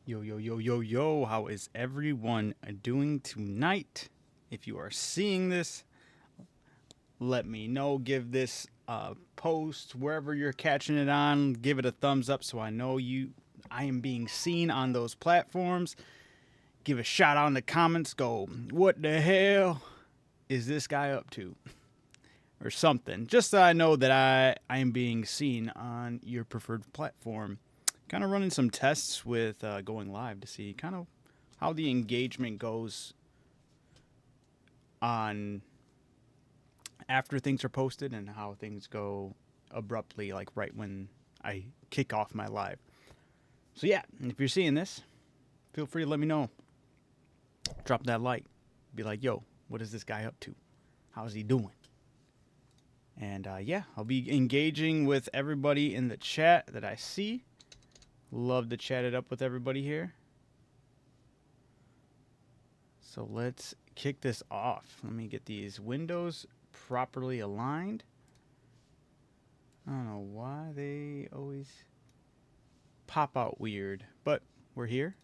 Yo, yo, yo, yo, yo, how is everyone doing tonight? If you are seeing this, let me know. Give this post wherever you're catching it on. Give it a thumbs up so I know I am being seen on those platforms. Give a shout out in the comments. Go, what the hell is this guy up to? Or something. Just so I know that I am being seen on your preferred platform. Kind of running some tests with going live to see kind of how the engagement goes on after things are posted and how things go abruptly, like right when I kick off my live. So yeah, if you're seeing this, feel free to let me know. Drop that like. Be like, yo, what is this guy up to? How's he doing? And yeah, I'll be engaging with everybody in the chat that I see. Love to chat it up with everybody here. So let's kick this off. Let me get these windows properly aligned. I don't know why they always pop out weird, but we're here.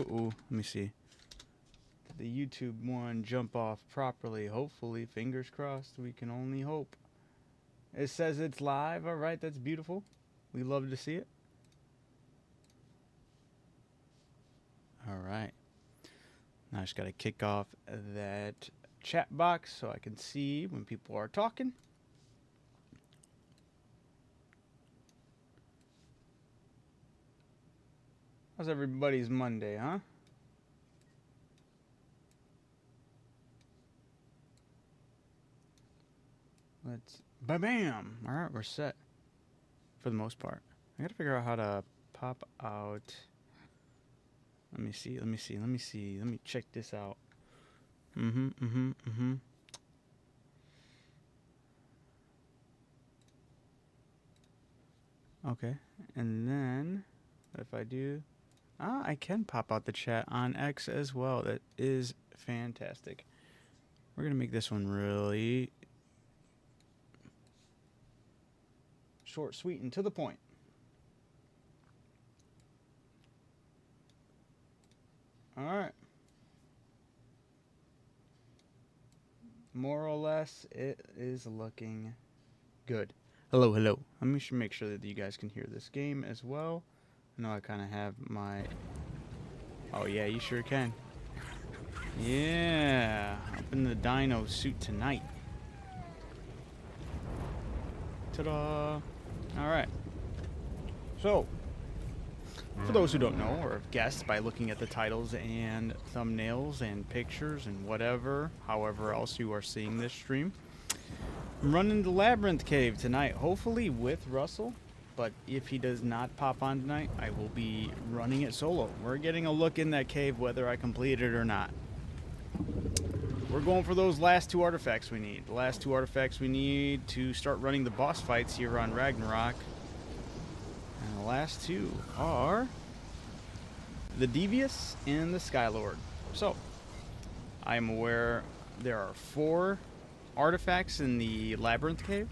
Uh-oh, let me see. Did the YouTube one jump off properly? Hopefully, fingers crossed. We can only hope. It says it's live. All right, that's beautiful. We love to see it. All right. Now I just got to kick off that chat box so I can see when people are talking. How's everybody's Monday, huh? Let's... Bam! All right, we're set for the most part. I got to figure out how to pop out... Let me see. Let me check this out. Okay. And then, if I do... I can pop out the chat on X as well. That is fantastic. We're going to make this one really short, sweet, and to the point. All right. More or less, it is looking good. Hello, hello. Let me make sure that you guys can hear this game as well. I know I kind of have my... Oh, yeah, you sure can. Yeah. Up in the dino suit tonight. Ta-da. All right. So... For those who don't know or have guessed by looking at the titles and thumbnails and pictures and whatever, however else you are seeing this stream, I'm running the Labyrinth Cave tonight, hopefully with Russell, but if he does not pop on tonight, I will be running it solo. We're getting a look in that cave whether I complete it or not. We're going for those last two artifacts we need. The last two artifacts we need to start running the boss fights here on Ragnarok. And the last two are the Devious and the Skylord. So, I am aware there are 4 artifacts in the Labyrinth Cave,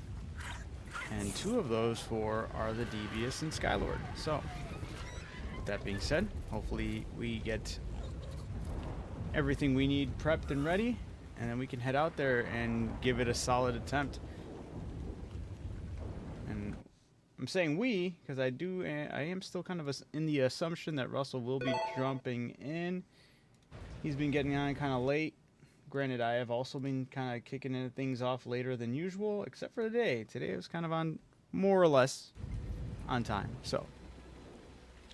and 2 of those 4 are the Devious and Skylord. So, with that being said, hopefully we get everything we need prepped and ready, and then we can head out there and give it a solid attempt. And I'm saying we, because I am still kind of in the assumption that Russell will be jumping in. He's been getting on kind of late. Granted, I have also been kind of kicking things off later than usual, except for today. Today was kind of on more or less on time. So,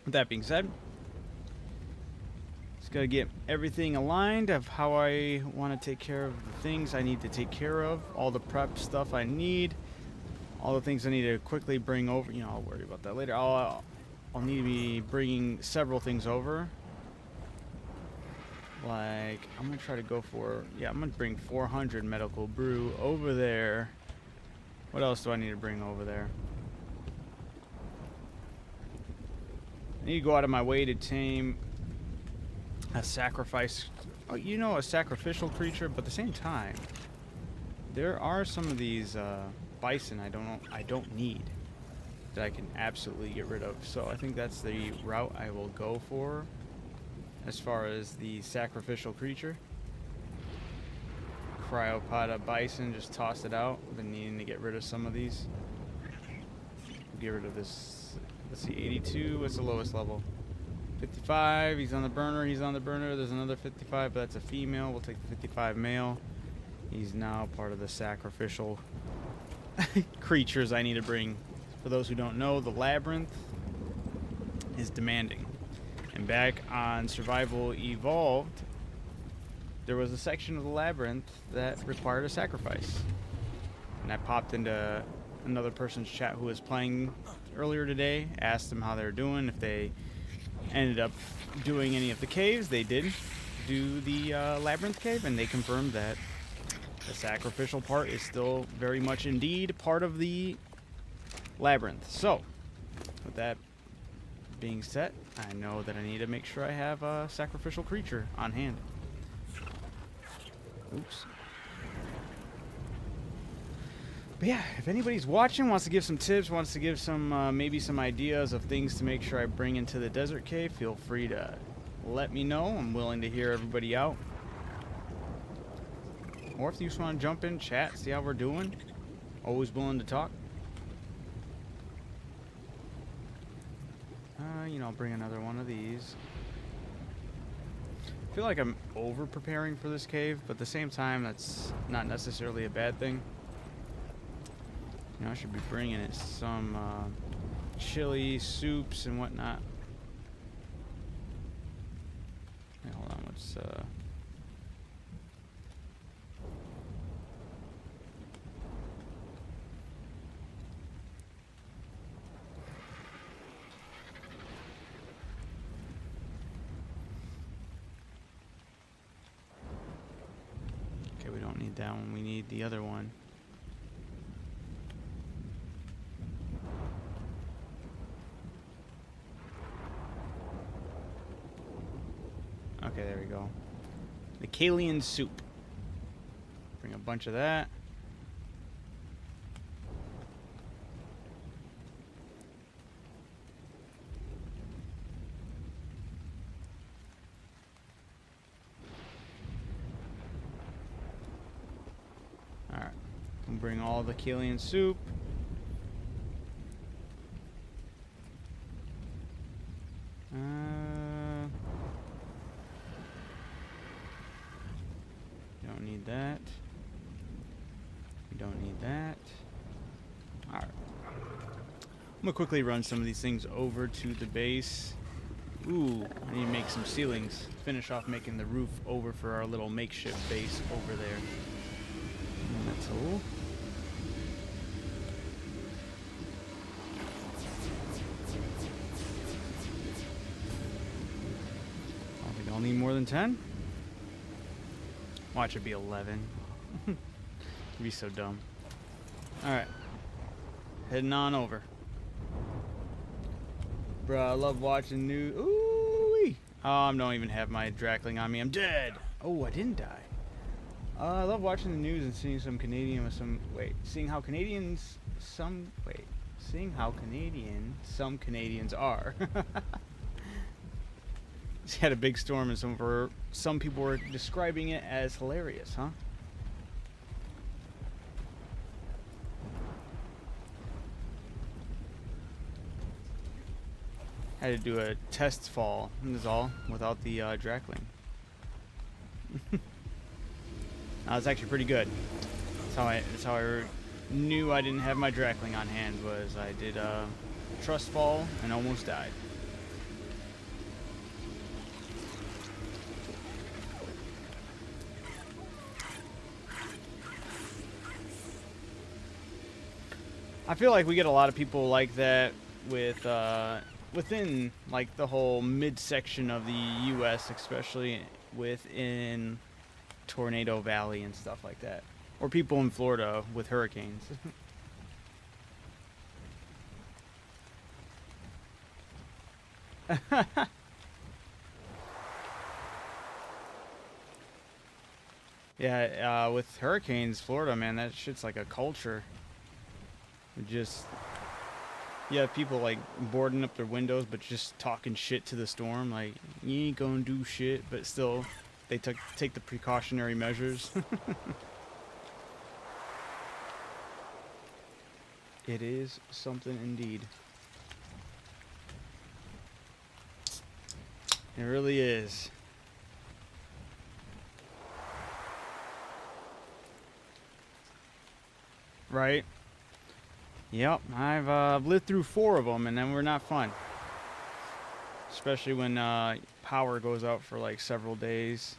with that being said, just gotta get everything aligned of how I want to take care of the things I need to take care of, all the prep stuff I need. All the things I need to quickly bring over, you know, I'll worry about that later. I'll need to be bringing several things over. Like, I'm going to try to go for, yeah, I'm going to bring 400 medical brew over there. What else do I need to bring over there? I need to go out of my way to tame a sacrifice, you know, a sacrificial creature, but at the same time, there are some of these, bison I don't need. that I can absolutely get rid of. So I think that's the route I will go for as far as the sacrificial creature. Cryopoda Bison, just toss it out. Been needing to get rid of some of these. Get rid of this. Let's see, 82. What's the lowest level? 55. He's on the burner. He's on the burner. There's another 55, but that's a female. We'll take the 55 male. He's now part of the sacrificial creatures I need to bring. For those who don't know, the Labyrinth is demanding. And back on Survival Evolved, there was a section of the Labyrinth that required a sacrifice. And I popped into another person's chat who was playing earlier today, asked them how they were doing, if they ended up doing any of the caves. They did do the Labyrinth cave, and they confirmed that the sacrificial part is still very much indeed part of the Labyrinth. So, with that being said, I know that I need to make sure I have a sacrificial creature on hand. Oops. But yeah, if anybody's watching, wants to give some tips, wants to give some maybe some ideas of things to make sure I bring into the desert cave, feel free to let me know. I'm willing to hear everybody out. Or if you just want to jump in, chat, see how we're doing. Always willing to talk. You know, I'll bring another one of these. I feel like I'm over preparing for this cave, but at the same time, that's not necessarily a bad thing. You know, I should be bringing it some chili soups and whatnot. Hey, hold on, let's okay, we don't need that one, we need the other one. Okay, there we go. The Kalian soup. Bring a bunch of that. Alright. We'll bring all the Kalian soup. Don't need that. We don't need that. Alright. I'm gonna quickly run some of these things over to the base. Ooh, I need to make some ceilings. Finish off making the roof over for our little makeshift base over there. Metal. I don't think I'll need more than 10. Watch it be 11. It'd be so dumb. Alright. Heading on over. Bruh, I love watching news. Ooh-wee. Oh, I don't even have my Drakling on me. I'm dead. Oh, I didn't die. I love watching the news and seeing some Canadian with some... Wait. Seeing how Canadians... Seeing how Canadian some Canadians are. She had a big storm and some people were describing it as hilarious, huh? Had to do a test fall, that's all, without the Drakling. That was actually pretty good. That's how I knew I didn't have my Drakling on hand, was I did a trust fall and almost died. I feel like we get a lot of people like that with within like the whole midsection of the U.S., especially within Tornado Valley and stuff like that, or people in Florida with hurricanes. Yeah, with hurricanes, Florida, man, that shit's like a culture. Just You have people like boarding up their windows, but just talking shit to the storm. Like, you ain't gonna do shit, but still, they take the precautionary measures. It is something indeed. It really is. Right? Yep, I've lived through 4 of them, and then we're not fun. Especially when power goes out for like several days.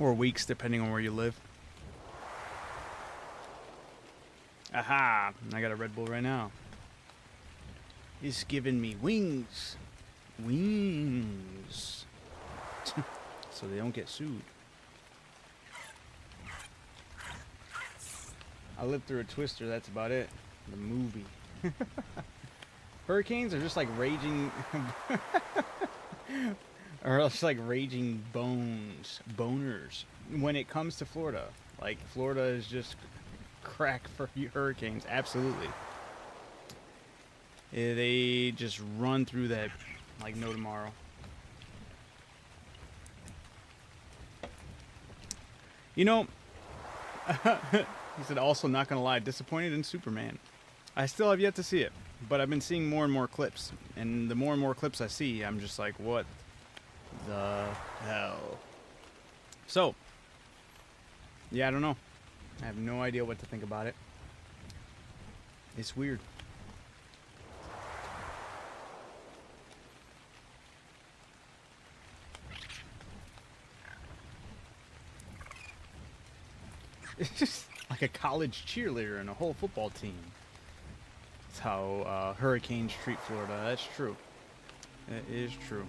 Or weeks, depending on where you live. Aha! I got a Red Bull right now. It's giving me wings. Wings. So they don't get sued. I lived through a Twister, that's about it. The movie. Hurricanes are just like raging... or just like raging boners. When it comes to Florida. Like, Florida is just crack for hurricanes. Absolutely. They just run through that like no tomorrow. You know... He said, also, not gonna lie, disappointed in Superman. I still have yet to see it, but I've been seeing more and more clips. And the more and more clips I see, I'm just like, what the hell? So, yeah, I don't know. I have no idea what to think about it. It's weird. It's just like a college cheerleader and a whole football team. That's how hurricanes treat Florida. That's true. It is true.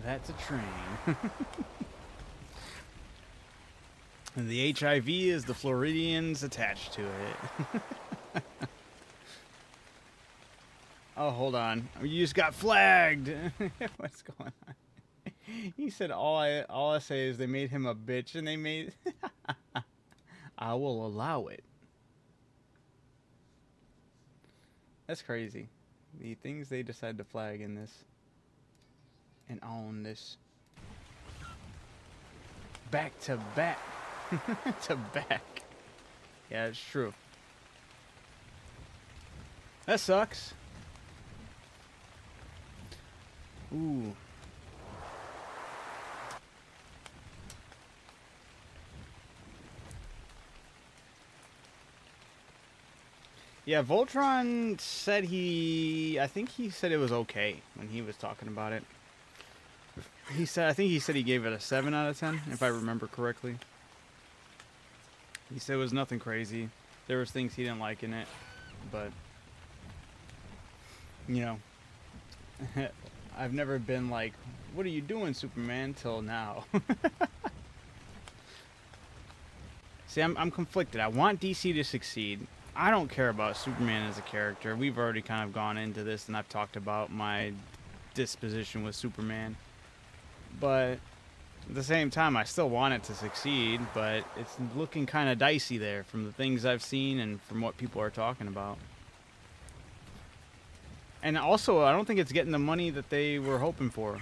That's a train. And the HIV is the Floridians attached to it. Oh, hold on. You just got flagged. What's going on? He said all I say is they made him a bitch and they made... I will allow it. That's crazy. The things they decide to flag in this. And on this. Back to back. To back. Yeah, it's true. That sucks. Ooh. Yeah, Voltron said I think he said it was okay when he was talking about it. I think he said he gave it a 7 out of 10, if I remember correctly. He said it was nothing crazy. There was things he didn't like in it, but, you know, I've never been like, what are you doing, Superman, till now. See, I'm conflicted. I want DC to succeed. I don't care about Superman as a character. We've already kind of gone into this, and I've talked about my disposition with Superman. But at the same time, I still want it to succeed, but it's looking kind of dicey there from the things I've seen and from what people are talking about. And also, I don't think it's getting the money that they were hoping for.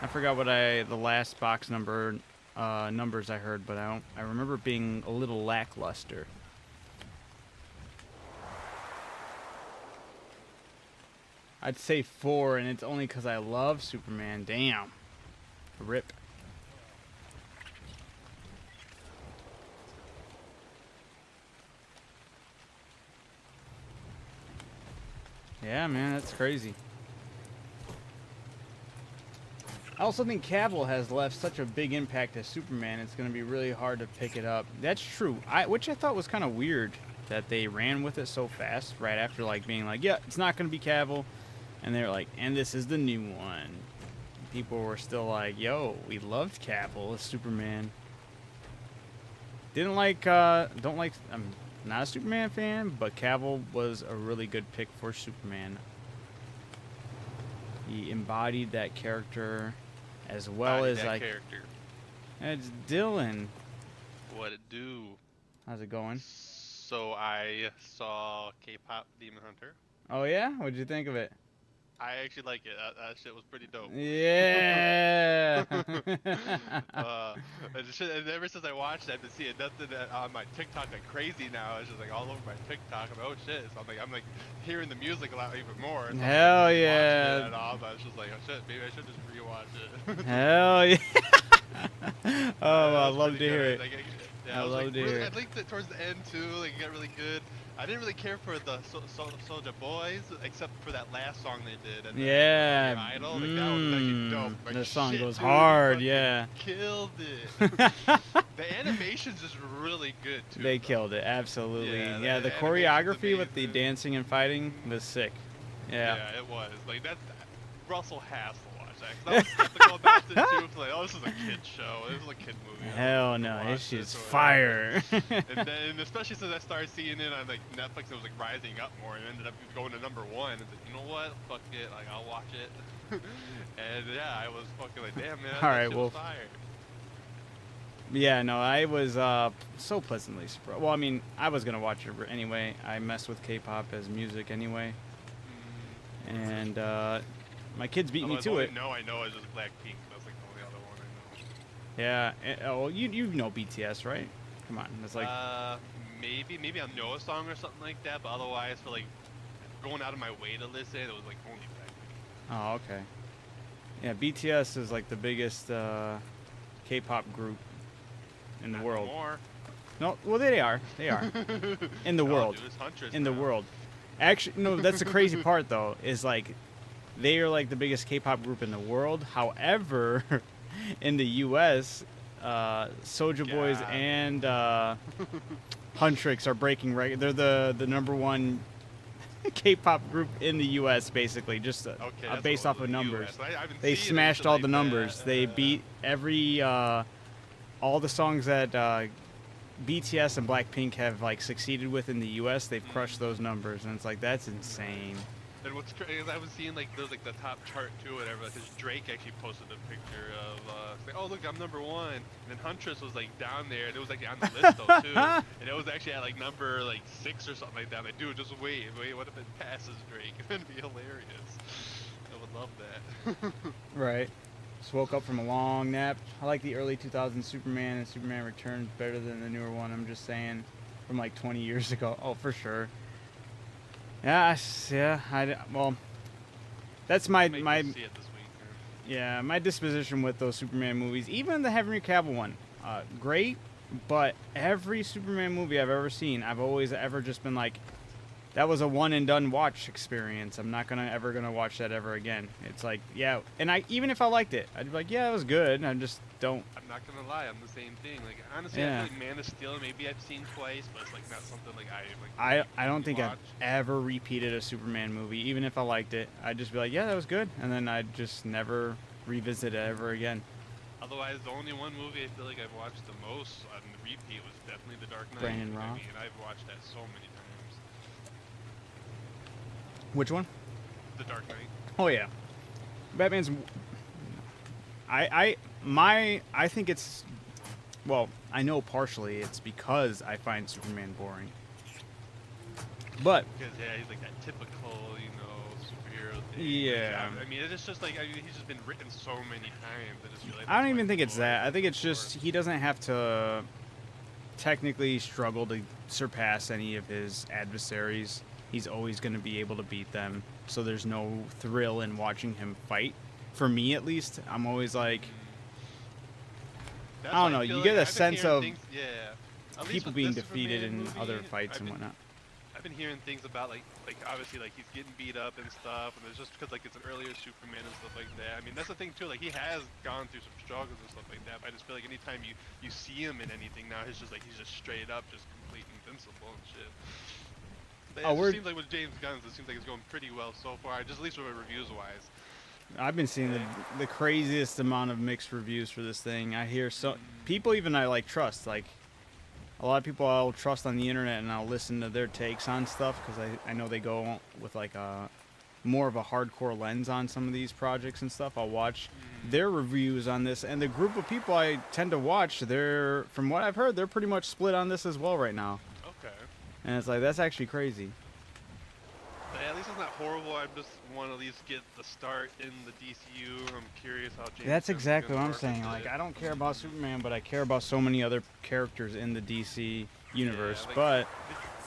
I forgot what the last box numbers I heard, but I remember it being a little lackluster. I'd say 4, and it's only because I love Superman. Damn. Rip. Yeah, man, that's crazy. I also think Cavill has left such a big impact as Superman, it's going to be really hard to pick it up. That's true. Which I thought was kind of weird that they ran with it so fast right after like being like, yeah, it's not going to be Cavill. And they were like, and this is the new one. People were still like, yo, we loved Cavill as Superman. Didn't like, don't like, not a Superman fan, but Cavill was a really good pick for Superman. He embodied that character as well as like. Character. It's Dylan. What it do? How's it going? So I saw K-pop Demon Hunter. Oh yeah, what'd you think of it? I actually like it. That shit was pretty dope. Yeah. And ever since I watched it, I've been seeing nothing on my TikTok like crazy now. It's just like all over my TikTok. I'm like, oh shit. So I'm like hearing the music a lot even more. So Hell I'm yeah. it at all, but it's just like, oh shit, maybe I should just rewatch it. Hell yeah. Oh, I love to hear it. Like, I love to hear it. I liked it towards the end too. Like it got really good. I didn't really care for the Soulja Boys, except for that last song they did. And yeah. Idol. Like, that was actually dope. Like, the song goes dude, hard, yeah. Killed it. The animation's just really good too. They killed it, absolutely. Yeah, the choreography with the dancing and fighting was sick. Yeah. Yeah, it was. Like that. Russell has to watch that. 'Cause I was skeptical about it too. Cause like, oh, this is a kid show. This is a kid movie. Hell no, this shit's fire. And then, especially since I started seeing it on like Netflix, it was like rising up more, and ended up going to #1. And like, you know what? Fuck it. Like I'll watch it. And yeah, I was fucking like, damn man. All right, that shit was fire. Yeah, no, I was so pleasantly surprised. Well, I mean, I was gonna watch it anyway. I mess with K-pop as music anyway, and my kids beat me to it. No, I know it's just Blackpink. That's like the only other one I know. Yeah. Oh, well, you know BTS, right? Come on, it's like. Maybe I know a song or something like that, but otherwise, for like going out of my way to listen, it was like only Blackpink. Oh, okay. Yeah, BTS is like the biggest K-pop group in the world. More. No, well they are. They are in the world. Dude, in the world. Actually, no, that's the crazy part though. Is like. They are like the biggest K-pop group in the world. However, in the U.S., Soulja Boys and Huntrix are breaking records. They're the #1 K-pop group in the U.S. basically, just based off of numbers. They smashed all the numbers. They beat every all the songs that BTS and Blackpink have like succeeded with in the U.S. They've crushed those numbers, and it's like that's insane. And what's crazy is I was seeing like there's like the top chart too, whatever. Because Drake actually posted a picture of, like, oh look, I'm #1. And then Huntress was like down there, and it was like on the list though too. And it was actually at like number like 6 or something like that. Like, dude, just wait. What if it passes Drake? It'd be hilarious. I would love that. Right. Just woke up from a long nap. I like the early 2000s Superman and Superman Returns better than the newer one. I'm just saying, from like 20 years ago. Oh, for sure. Yeah, well, that's my See it this week, yeah, my disposition with those Superman movies. Even the Henry Cavill one, great, but every Superman movie I've ever seen, I've always ever just been like, that was a one and done watch experience. I'm not ever gonna watch that ever again. It's like, yeah, and even if I liked it, I'd be like, yeah, it was good. I just don't. I'm not gonna lie, I'm the same thing. Like honestly, Yeah. I feel like Man of Steel maybe I've seen twice, but it's like not something like I don't think watch. I've ever repeated a Superman movie, even if I liked it. I'd just be like, yeah, that was good, and then I'd just never revisit it ever again. Otherwise, the only one movie I feel like I've watched the most on the repeat was definitely The Dark Knight. Brandon Roth. I mean, I've watched that so many times. Which one? The Dark Knight. Oh yeah, Batman's. I think it's. Well, I know partially it's because I find Superman boring. But Because yeah, he's like that typical, superhero thing. Yeah. I mean, it's just like he's just been written so many times that it's really. I don't even think it's that. I think it's just he doesn't have to technically struggle to surpass any of his adversaries. He's always going to be able to beat them, so there's no thrill in watching him fight. For me, at least, I'm always like, I don't know. You get a sense of people being defeated in other fights and whatnot. I've been hearing things about like obviously like he's getting beat up and stuff, and it's just because like it's an earlier Superman and stuff like that. I mean, that's the thing too. Like he has gone through some struggles and stuff like that. But I just feel like anytime you see him in anything now, he's just straight up just complete invincible and shit. But it seems like with James Gunn, it seems like it's going pretty well so far, just at least with reviews wise. I've been seeing the craziest amount of mixed reviews for this thing. I hear people even I like trust like a lot of people I'll trust on the internet, and I'll listen to their takes on stuff because I know they go with like a more of a hardcore lens on some of these projects and stuff. I'll watch their reviews on this, and the group of people I tend to watch, they're, from what I've heard, they're pretty much split on this as well right now. Okay. And it's like, that's actually crazy. But at least it's not horrible. I just want to at least get the start in the DCU. I'm curious how James. That's exactly what I'm saying. Like, I don't care about Superman, but I care about so many other characters in the DC universe. Like, but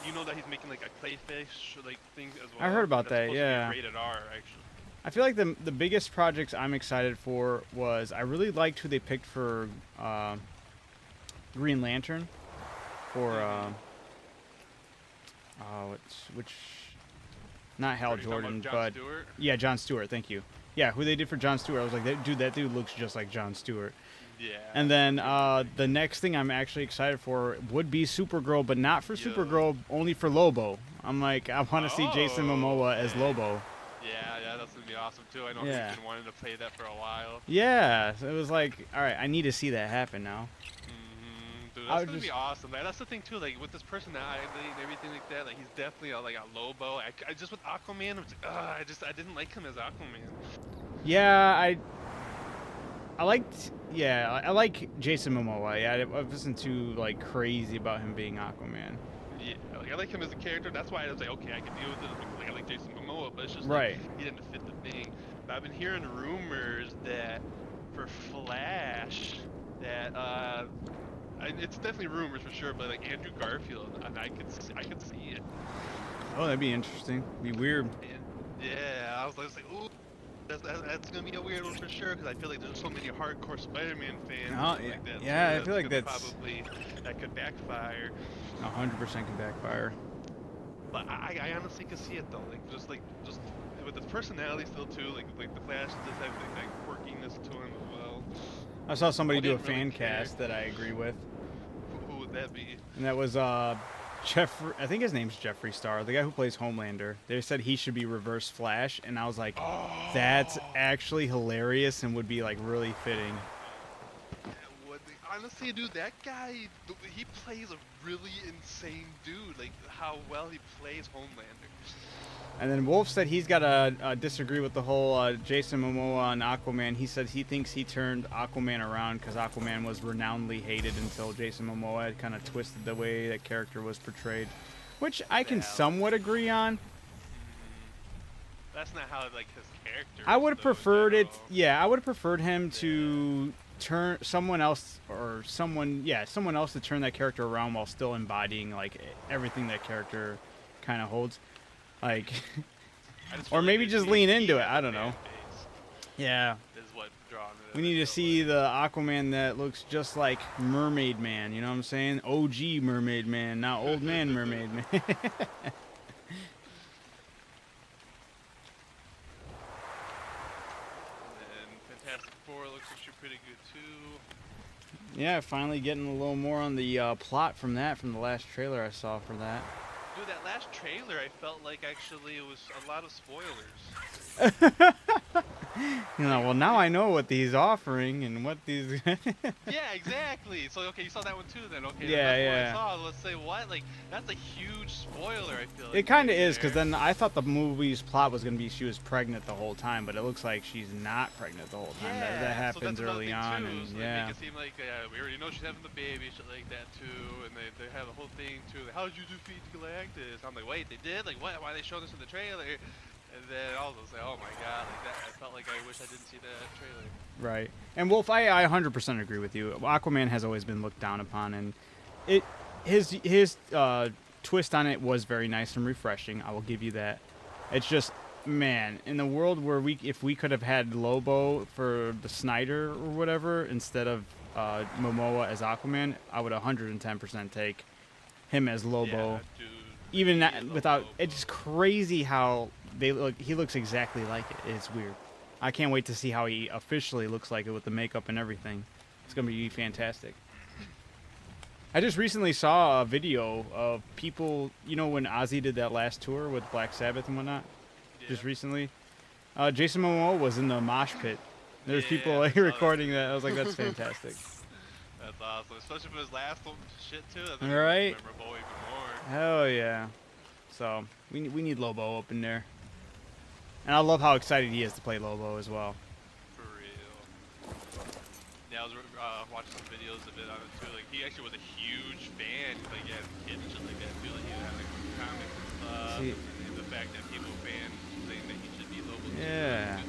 you know that he's making like a Clayfish like thing as well. I heard about That's that. supposed Yeah. to be rated R, actually. I feel like the biggest projects I'm excited for was, I really liked who they picked for Green Lantern for which not Hal Are you talking Jordan, about Jon but Stewart? yeah, Jon Stewart. Thank you. Yeah, who they did for Jon Stewart. I was like, that dude looks just like Jon Stewart. Yeah. And then the next thing I'm actually excited for would be Supergirl, but not for Supergirl, only for Lobo. I'm like, I want to see Jason Momoa as Lobo. Yeah, that's gonna be awesome too. I know Yeah. he's been wanting to play that for a while. Yeah, so it was like, all right, I need to see that happen now. Dude, that's gonna be awesome. Like, that's the thing too. Like with this personality and everything like that, like he's definitely like a Lobo. I just with Aquaman, I was like, I didn't like him as Aquaman. Yeah, I like Jason Momoa. Yeah, I wasn't too like crazy about him being Aquaman. Yeah, like I like him as a character. That's why I was like, okay, I can deal with it. Like, I like Jason Momoa, but it's just Right. like, he didn't fit the thing. But I've been hearing rumors that for Flash, that it's definitely rumors for sure, but like Andrew Garfield, and I could see it. Oh, that'd be interesting. Be weird. And, yeah, I was like, ooh. That's gonna be a weird one for sure, because I feel like there's so many hardcore Spider-Man fans. Oh, like that, yeah, so I feel like that's probably that could backfire. 100% can backfire. But I honestly can see it though, like just with his personality still too, like the Flash does have like quirkiness to him as well. I saw somebody do a didn't really fan care. cast that I agree with, Who would that be? and that was Jeffrey. I think his name's Jeffree Star, the guy who plays Homelander. They said he should be Reverse Flash, and I was like, that's actually hilarious and would be like really fitting. Honestly, dude, that guy, he plays a really insane dude. Like how well he plays Homelander. And then Wolf said he's got to disagree with the whole Jason Momoa and Aquaman. He said he thinks he turned Aquaman around because Aquaman was renownedly hated until Jason Momoa had kind of twisted the way that character was portrayed, which I can somewhat agree on. That's not how like his character. I would have preferred it. Yeah, I would have preferred him to turn someone else to turn that character around while still embodying like everything that character kind of holds. Like, or maybe just lean into it. I don't know. Yeah. Is what drawn it. We need to see the Aquaman that looks just like Mermaid Man. You know what I'm saying? OG Mermaid Man, not old man Mermaid Man. And Fantastic Four looks actually pretty good too. Yeah, finally getting a little more on the plot from the last trailer I saw for that. Dude, that last trailer, I felt like actually it was a lot of spoilers. You know, well now I know what he's offering and what these. Yeah, exactly. So okay, you saw that one too then. Okay, Yeah, that's what I saw. Let's say what? Like that's a huge spoiler. I feel like It kind of is, because then I thought the movie's plot was going to be she was pregnant the whole time, but it looks like she's not pregnant the whole time. Yeah, that happens so that's early another on, thing too. and So yeah. they make it seem like we already know she's having the baby, shit like that too, and they have a whole thing too. Like, how did you defeat Galactus? I'm like, wait, they did? Like what? Why are they showing this in the trailer? And then I was like, oh my god, like that. I felt like I wish I didn't see that trailer. Right. And Wolf, I 100% agree with you. Aquaman has always been looked down upon, and his twist on it was very nice and refreshing. I will give you that. It's just, man, in the world where if we could have had Lobo for the Snyder or whatever instead of Momoa as Aquaman, I would 110% take him as Lobo. Yeah, dude. Even that, without, it's just crazy how they look. He looks exactly like it. It's weird. I can't wait to see how he officially looks like it with the makeup and everything. It's gonna be fantastic. I just recently saw a video of people, you know, when Ozzy did that last tour with Black Sabbath and whatnot, just recently. Jason Momoa was in the mosh pit. There's people like recording that. I was like, that's fantastic. That's awesome, especially for his last shit too. That's Right? memorable even more. Hell yeah. So we need Lobo up in there, and I love how excited he is to play Lobo as well. For real. Yeah, I was watching some videos of it on it too. Like he actually was a huge fan. Like yeah, as a kid and shit like that too. Like he had like comics and stuff. See, And the fact that people fan saying that he should be Lobo. yeah. Too,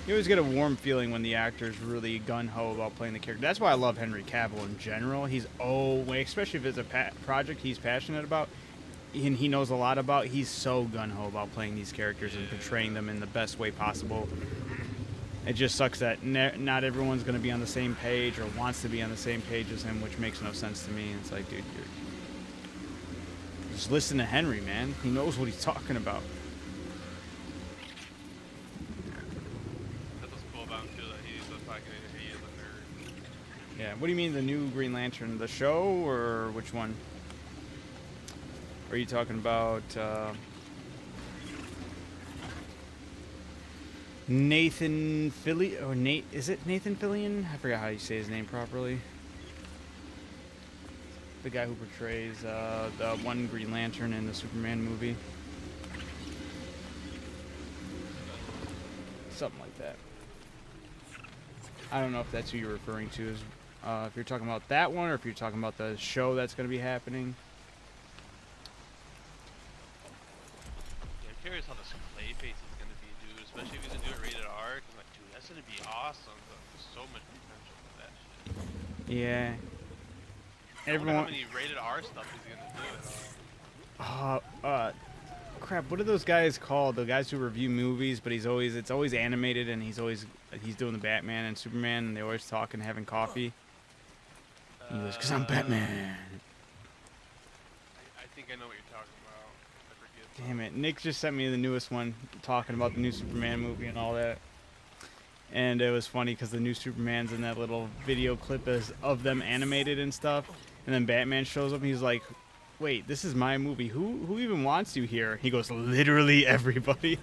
You always get a warm feeling when the actor's really gung-ho about playing the character. That's why I love Henry Cavill in general. He's especially if it's a project he's passionate about and he knows a lot about, he's so gung-ho about playing these characters and portraying them in the best way possible. It just sucks that not everyone's going to be on the same page or wants to be on the same page as him, which makes no sense to me. It's like, dude, just listen to Henry, man. He knows what he's talking about. Yeah, what do you mean the new Green Lantern? The show or which one? Are you talking about Nathan Fillion? Or Nate? Is it Nathan Fillion? I forgot how you say his name properly. The guy who portrays the one Green Lantern in the Superman movie. Something like that. I don't know if that's who you're referring to. If you're talking about that one, or if you're talking about the show that's going to be happening. Yeah, I'm curious how this Clayface is going to be, dude. Especially if he's going to do it rated R. Cause I'm like, dude, that's going to be awesome. There's so much potential for that shit. Yeah. I wonder how many rated R stuff he's going to do. Crap, what are those guys called? The guys who review movies, but it's always animated, and he's doing the Batman and Superman, and they always talk and having coffee. He goes, "'Cause I'm Batman." I think I know what you're talking about. I forget. Damn it. Nick just sent me the newest one talking about the new Superman movie and all that. And it was funny because the new Superman's in that little video clip of them animated and stuff. And then Batman shows up and he's like, "Wait, this is my movie. Who even wants you here?" He goes, "Literally everybody."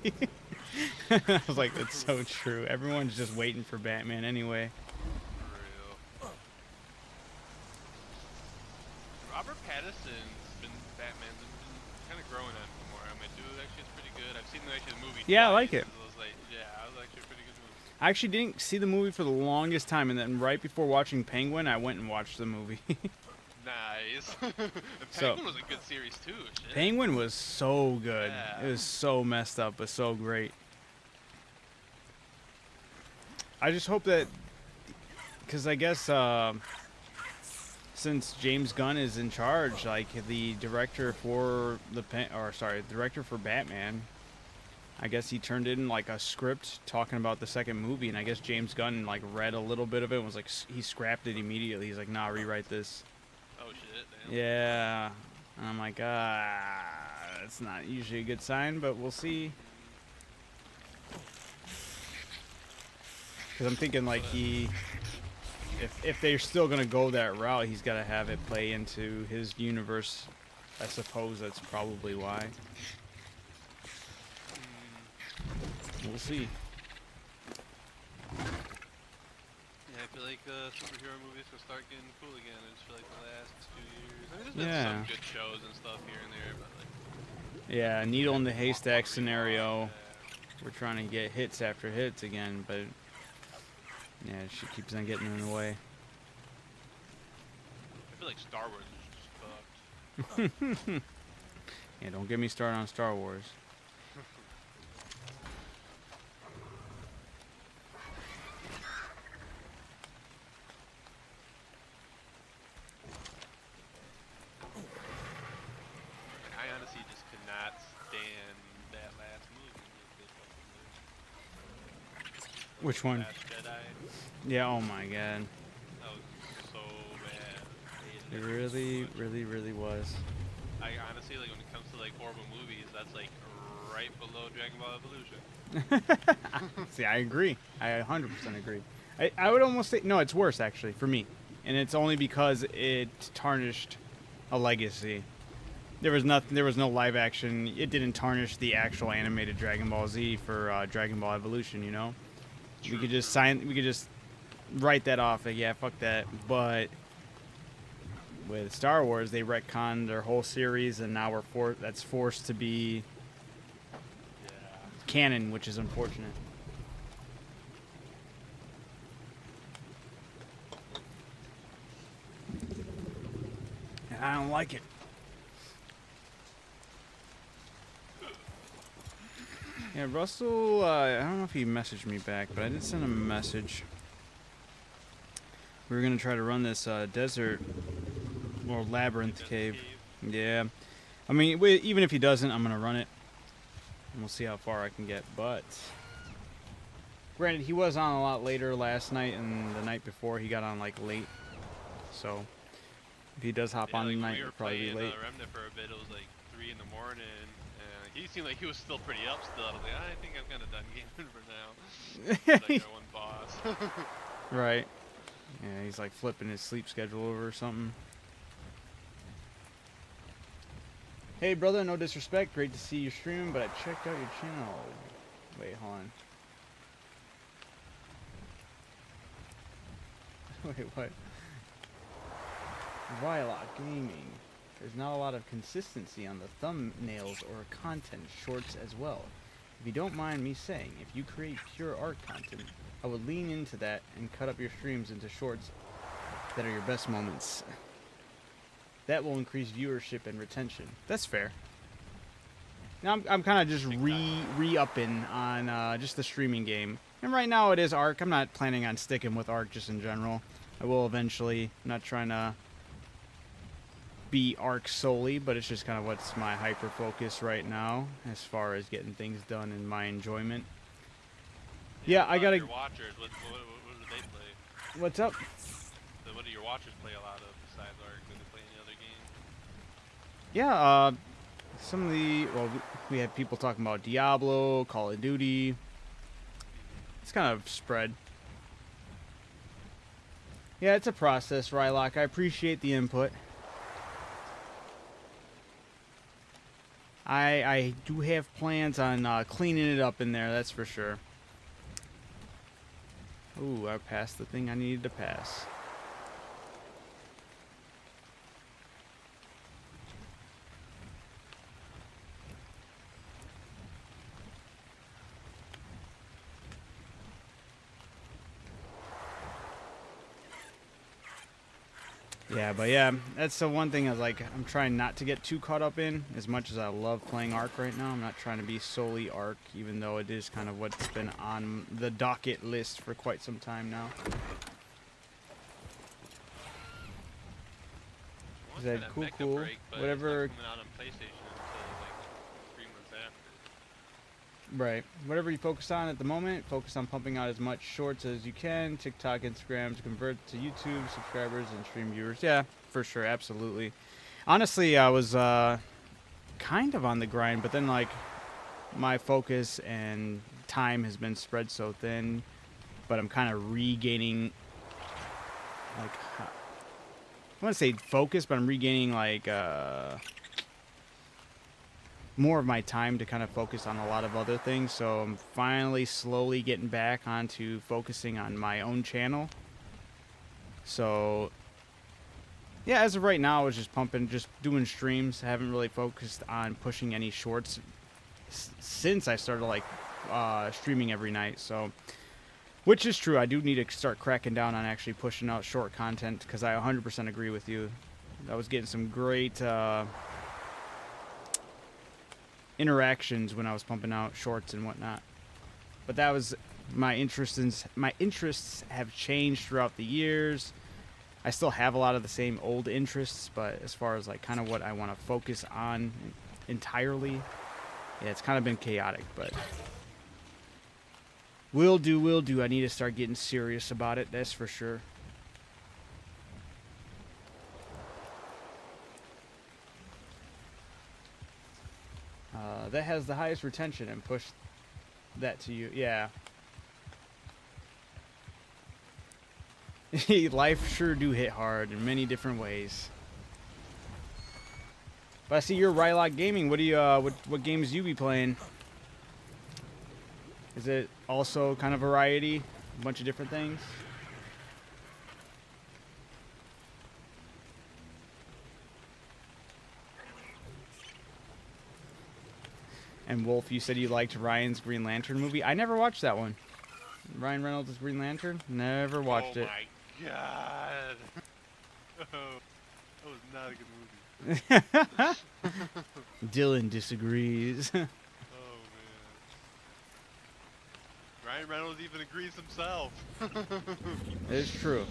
I was like, "It's so true. Everyone's just waiting for Batman anyway." For real. Robert Pattinson's Batman's been kind of growing on me more. I mean, dude, actually, it's pretty good. I've seen the movie. Yeah, twice. I like it. It was like, yeah, it was actually a pretty good movie. I actually didn't see the movie for the longest time, and then right before watching Penguin, I went and watched the movie. Nice. Penguin was a good series too. Shit. Penguin was so good. Yeah. It was so messed up, but so great. I just hope that, because I guess since James Gunn is in charge, like the director for director for Batman, I guess he turned in like a script talking about the second movie, and I guess James Gunn like read a little bit of it and was like, he scrapped it immediately. He's like, "Nah, rewrite this." Oh shit, damn. Yeah. And I'm like, that's not usually a good sign, but we'll see. Because I'm thinking like if they're still going to go that route, he's got to have it play into his universe. I suppose that's probably why. We'll see. Yeah, I feel like superhero movies will start getting cool again. I just feel like the last 2 years. I mean, there's been some good shows and stuff here and there, but like. Yeah, needle in the haystack scenario. We're trying to get hits after hits again, but yeah, she keeps on getting in the way. I feel like Star Wars is just fucked. Yeah, don't get me started on Star Wars. I honestly just could not stand that last movie. Which one? Last Jedi. Yeah, oh my god. That was so bad. It really, really, really was. I honestly, like, when it comes to, like, horrible movies, that's, like, right below Dragon Ball Evolution. See, I agree. I 100% agree. I would almost say, no, it's worse, actually, for me. And it's only because it tarnished a legacy. There was no live action. It didn't tarnish the actual animated Dragon Ball Z for Dragon Ball Evolution, you know? We could just write that off, like, yeah, fuck that. But with Star Wars, they retconned their whole series, and now that's forced to be Yeah. canon, which is unfortunate. And I don't like it. Yeah, Russell, I don't know if he messaged me back, but I did send him a message. We were going to try to run this desert or labyrinth cave. Yeah. I mean, even if he doesn't, I'm going to run it. And we'll see how far I can get. But, granted, he was on a lot later last night, and the night before he got on, like, late. So, if he does hop on tonight, it'll probably be late. Remnant for a bit. It was like 3 in the morning. He seemed like he was still pretty up still. I was like, I think I'm kind of done gaming for now. Like our one boss. Right. Yeah, he's like flipping his sleep schedule over or something. Hey, brother, no disrespect. Great to see you streaming, but I checked out your channel. Wait, hold on. Wait, what? Rylock Gaming. There's not a lot of consistency on the thumbnails or content shorts as well. If you don't mind me saying, if you create pure art content, I would lean into that and cut up your streams into shorts that are your best moments. That will increase viewership and retention. That's fair. Now I'm kind of just re-upping on just the streaming game. And right now it is Arc. I'm not planning on sticking with Arc just in general. I will eventually. I'm not trying to be Arc solely, but it's just kind of what's my hyper focus right now as far as getting things done in my enjoyment. Yeah, I gotta. Your watchers, what do they play? What's up? So what do your watchers play a lot of besides Arc? Do they play any other games? Yeah, some of the we had people talking about Diablo, Call of Duty. It's kind of spread. Yeah, it's a process, Rylock. I appreciate the input. I do have plans on cleaning it up in there, that's for sure. Ooh, I passed the thing I needed to pass. Yeah, but yeah, that's the one thing is like I'm trying not to get too caught up in. As much as I love playing Arc right now, I'm not trying to be solely Arc, even though it is kind of what's been on the docket list for quite some time now. Is that cool? Cool. Break, whatever. Coming out on PlayStation until like 3 months after. Right. Whatever you focus on at the moment, focus on pumping out as much shorts as you can. TikTok, Instagram to convert to YouTube subscribers and stream viewers. Yeah, for sure, absolutely. Honestly, I was kind of on the grind, but then like my focus and time has been spread so thin, but I'm kind of regaining like I want to say focus, but I'm regaining like more of my time to kind of focus on a lot of other things. So I'm finally slowly getting back onto focusing on my own channel. So yeah, as of right now, I was just doing streams. I haven't really focused on pushing any shorts since I started like streaming every night. So, which is true. I do need to start cracking down on actually pushing out short content because I 100% agree with you. I was getting some great interactions when I was pumping out shorts and whatnot. But that was my interests. My interests have changed throughout the years. I still have a lot of the same old interests, but as far as like kind of what I want to focus on entirely, yeah, it's kind of been chaotic, but will do. I need to start getting serious about it, that's for sure. That has the highest retention and push that to you. Yeah. Life sure do hit hard in many different ways. But I see you're Rylock Gaming. What do you what games you be playing? Is it also kind of variety? A bunch of different things? And Wolf, you said you liked Ryan's Green Lantern movie. I never watched that one. Ryan Reynolds' Green Lantern? Never watched it. Oh my god. Oh, that was not a good movie. Dylan disagrees. Oh man. Ryan Reynolds even agrees himself. It's true.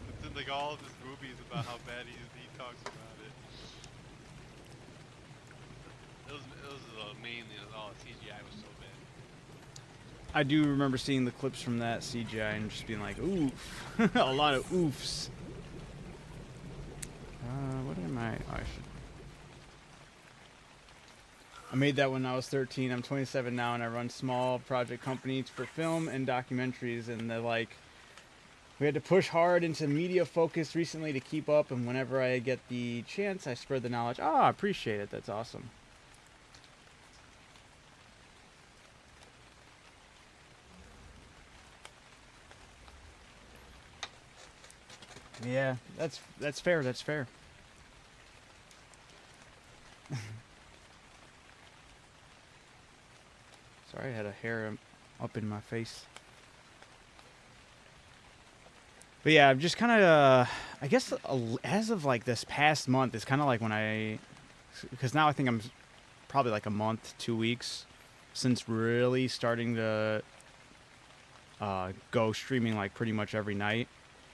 It's in like all of his movies about how bad he talks about it. It was mainly all CGI was so bad. I do remember seeing the clips from that CGI and just being like, oof. A lot of oofs. What am I? Oh, I made that when I was 13. I'm 27 now, and I run small project companies for film and documentaries. And they're like, we had to push hard into media focus recently to keep up. And whenever I get the chance, I spread the knowledge. Oh, I appreciate it. That's awesome. Yeah, that's fair. That's fair. Sorry, I had a hair up in my face. But yeah, I'm just kind of, I guess, as of like this past month, it's kind of like when because now I think I'm probably like a month, 2 weeks since really starting to go streaming like pretty much every night.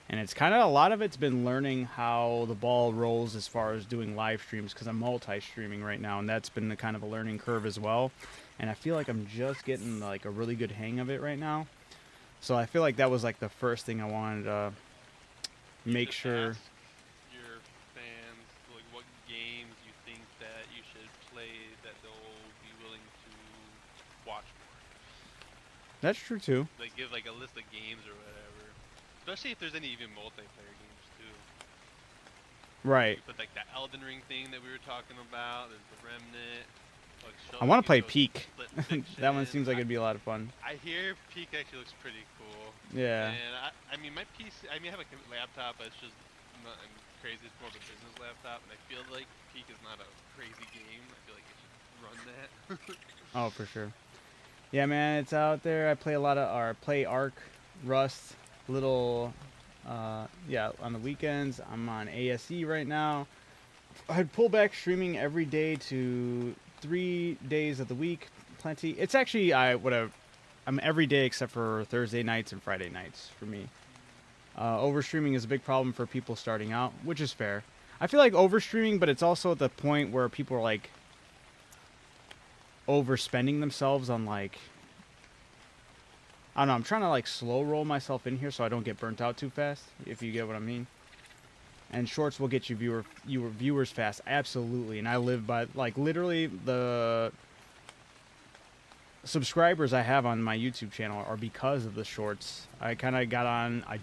And it's kind of, a lot of it's been learning how the ball rolls as far as doing live streams, because I'm multi-streaming right now, and that's been the kind of a learning curve as well. And I feel like I'm just getting like a really good hang of it right now. So I feel like that was like the first thing I wanted to make sure. Ask your fans like what games you think that you should play that they'll be willing to watch more. That's true too. Like give like a list of games or whatever. Especially if there's any even multiplayer games too. Right. But like that Elden Ring thing that we were talking about, there's the Remnant. I want to play Peak. That one seems like it'd be a lot of fun. I hear Peak actually looks pretty cool. Yeah. And I mean, my PC, I mean, I have a laptop, but it's just not crazy. It's more of a business laptop, and I feel like Peak is not a crazy game. I feel like it should run that. Oh, for sure. Yeah, man, it's out there. I play a lot of, play Ark, Rust, little, yeah, on the weekends. I'm on ASE right now. I'd pull back streaming every day to 3 days of the week. Plenty. It's actually, I'm every day except for Thursday nights and Friday nights for me. Overstreaming is a big problem for people starting out, which is fair. I feel like overstreaming, but it's also at the point where people are like overspending themselves on like, I don't know, I'm trying to like slow roll myself in here so I don't get burnt out too fast, if you get what I mean. And shorts will get you viewers fast, absolutely. And I live by, like, literally the subscribers I have on my YouTube channel are because of the shorts. I kind of got on, I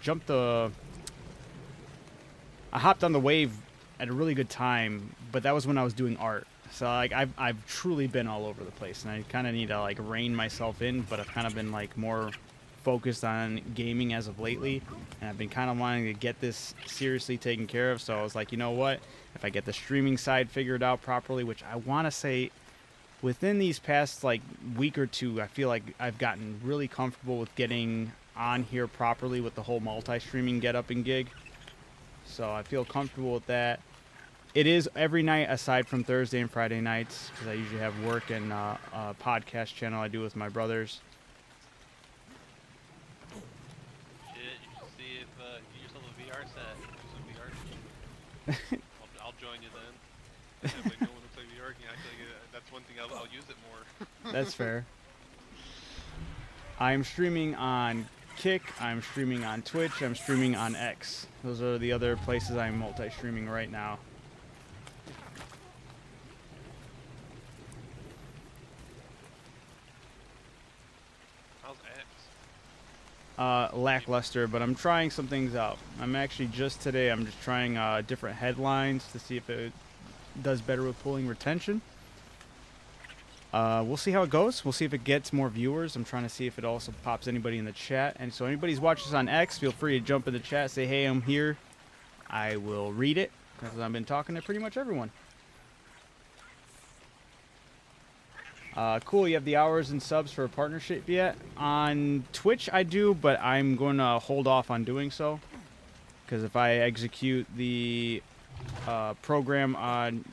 hopped on the wave at a really good time, but that was when I was doing art. So like I've truly been all over the place, and I kind of need to like rein myself in, but I've kind of been like more focused on gaming as of lately, and I've been kind of wanting to get this seriously taken care of. So I was like, you know what, if I get the streaming side figured out properly, which I want to say within these past like week or two, I feel like I've gotten really comfortable with getting on here properly with the whole multi-streaming get up and gig. So I feel comfortable with that. It is every night aside from Thursday and Friday nights, because I usually have work and a podcast channel I do with my brothers. See if you get yourself a VR set, do some VR games. I'll join you then. If like no one looks like VR game, I feel like that's one thing I'll use it more. That's fair. I'm streaming on Kick, I'm streaming on Twitch, I'm streaming on X. Those are the other places I'm multi-streaming right now. How's X? Lackluster, but I'm trying some things out. I'm actually just trying different headlines to see if it does better with pulling retention. We'll see how it goes. We'll see if it gets more viewers. I'm trying to see if it also pops anybody in the chat. And so anybody's watching this on X, feel free to jump in the chat, say, hey, I'm here. I will read it, because I've been talking to pretty much everyone. Cool, you have the hours and subs for a partnership yet? On Twitch, I do, but I'm going to hold off on doing so. Because if I execute the program on,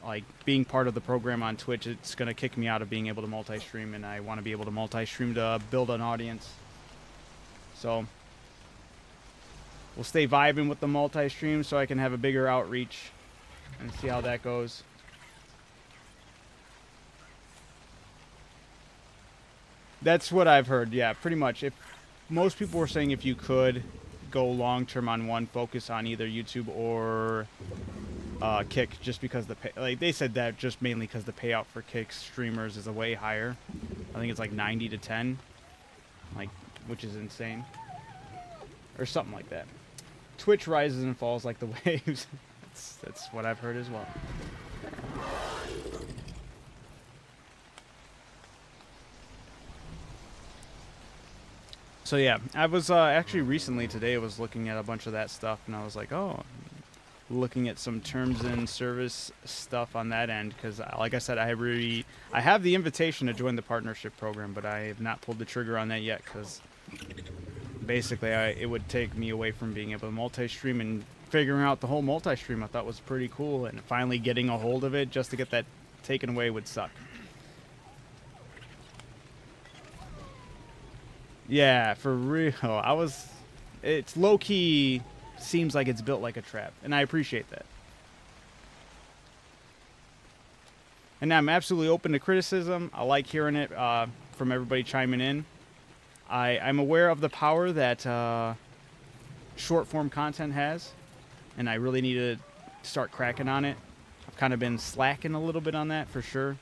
like, being part of the program on Twitch, it's going to kick me out of being able to multi-stream, and I want to be able to multi-stream to build an audience. So, we'll stay vibing with the multi-stream so I can have a bigger outreach and see how that goes. That's what I've heard, yeah, pretty much. If most people were saying if you could go long-term on one, focus on either YouTube or Kick, just because like they said that just mainly because the payout for Kick streamers is a way higher. I think it's like 90 to 10, like, which is insane, or something like that. Twitch rises and falls like the waves. That's what I've heard as well. So yeah, I was actually recently today was looking at a bunch of that stuff, and I was like, oh, looking at some terms and service stuff on that end, because like I said, I have the invitation to join the partnership program, but I have not pulled the trigger on that yet, because basically it would take me away from being able to multi-stream, and figuring out the whole multi-stream I thought was pretty cool, and finally getting a hold of it just to get that taken away would suck. Yeah, for real. It's low-key, seems like it's built like a trap, and I appreciate that. And I'm absolutely open to criticism. I like hearing it from everybody chiming in. I'm aware of the power that short-form content has, and I really need to start cracking on it. I've kind of been slacking a little bit on that, for sure.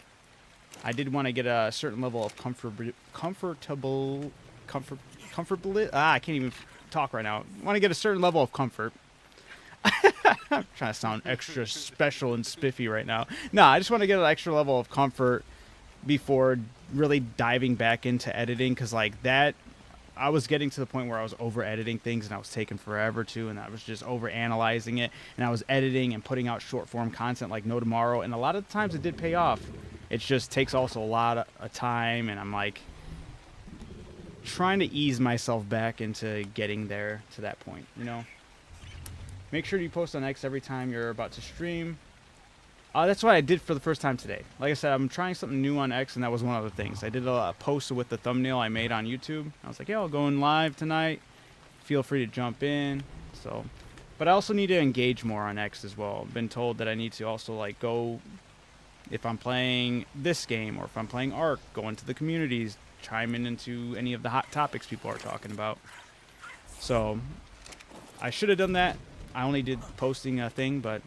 I did want to get a certain level of comfortable. I can't even talk right now. I want to get a certain level of comfort. I'm trying to sound extra special and spiffy right now. No, I just want to get an extra level of comfort before really diving back into editing, because like that, I was getting to the point where I was over editing things, and I was taking forever to, and I was just over analyzing it, and I was editing and putting out short form content like no tomorrow, and a lot of the times it did pay off. It just takes also a lot of time, and I'm like trying to ease myself back into getting there to that point, you know. Make sure you post on X every time you're about to stream. That's what I did for the first time today. Like I said, I'm trying something new on X, and that was one of the things. I did a post with the thumbnail I made on YouTube. I was like, yeah, I'll go in live tonight. Feel free to jump in. So, but I also need to engage more on X as well. I've been told that I need to also like go, if I'm playing this game or if I'm playing Ark, go into the communities, chime into any of the hot topics people are talking about. So I should have done that. I only did posting a thing, but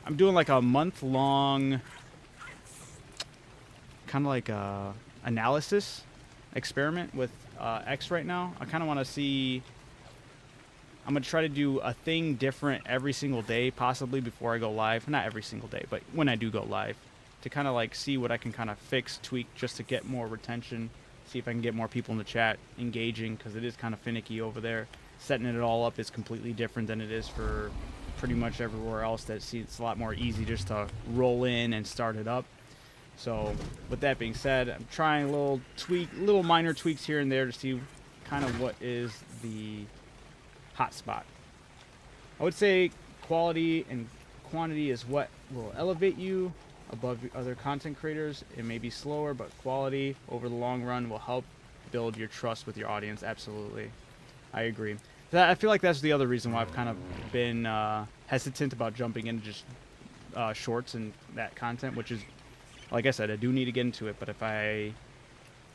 I'm doing like a month-long kind of like a analysis experiment with X right now. I kind of want to see, I'm going to try to do a thing different every single day, possibly before I go live. Not every single day, but when I do go live, to kind of like see what I can kind of fix, tweak, just to get more retention. See if I can get more people in the chat engaging, because it is kind of finicky over there. Setting it all up is completely different than it is for pretty much everywhere else. It's a lot more easy just to roll in and start it up. So with that being said, I'm trying little minor tweaks here and there to see kind of what is the hot spot. I would say quality and quantity is what will elevate you above other content creators. It may be slower, but quality over the long run will help build your trust with your audience. Absolutely. I agree. I feel like that's the other reason why I've kind of been hesitant about jumping into just shorts and that content, which is, like I said, I do need to get into it, but if I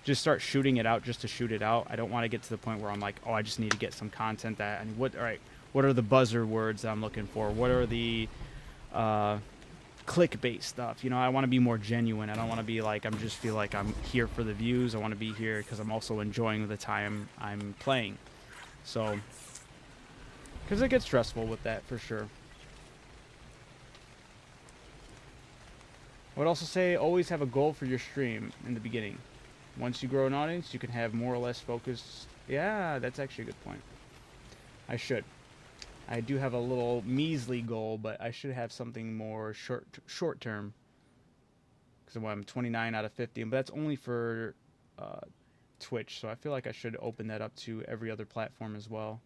just start shooting it out just to shoot it out, I don't want to get to the point where I'm like, oh, I just need to get some content that, and what are the buzzer words that I'm looking for? What are the clickbait stuff? You know, I want to be more genuine. I don't want to be like, just feel like I'm here for the views. I want to be here because I'm also enjoying the time I'm playing. So, because it gets stressful with that for sure. I would also say always have a goal for your stream in the beginning. Once you grow an audience, you can have more or less focused. Yeah, that's actually a good point. I do have a little measly goal, but I should have something more short term. because I'm 29 out of 50, but that's only for Twitch. So I feel like I should open that up to every other platform as well.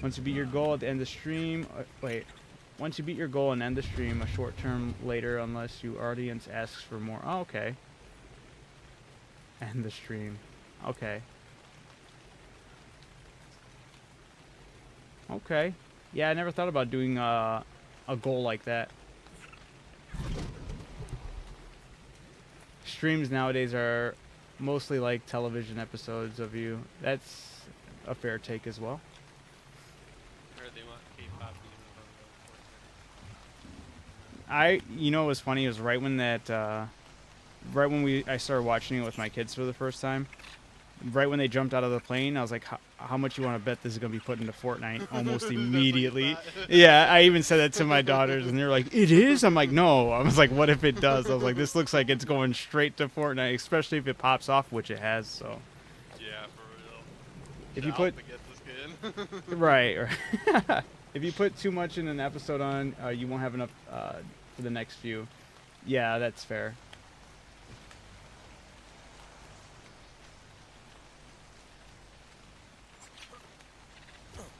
Once you beat your goal at the end of the stream, once you beat your goal and end the stream, a short term later, unless your audience asks for more. Oh, okay. End the stream. Okay. Okay. Yeah, I never thought about doing a goal like that. Streams nowadays are mostly like television episodes of you. That's a fair take as well. They want K-pop you know what was funny? It was right when that, right when I started watching it with my kids for the first time. Right when they jumped out of the plane, I was like, how much you want to bet this is going to be put into Fortnite almost immediately? Yeah, I even said that to my daughters, and they're like, it is? I'm like, no. I was like, what if it does? I was like, this looks like it's going straight to Fortnite, especially if it pops off, which it has, so. Yeah, for real. If you put... Right. If you put too much in an episode on, you won't have enough for the next few. Yeah, that's fair.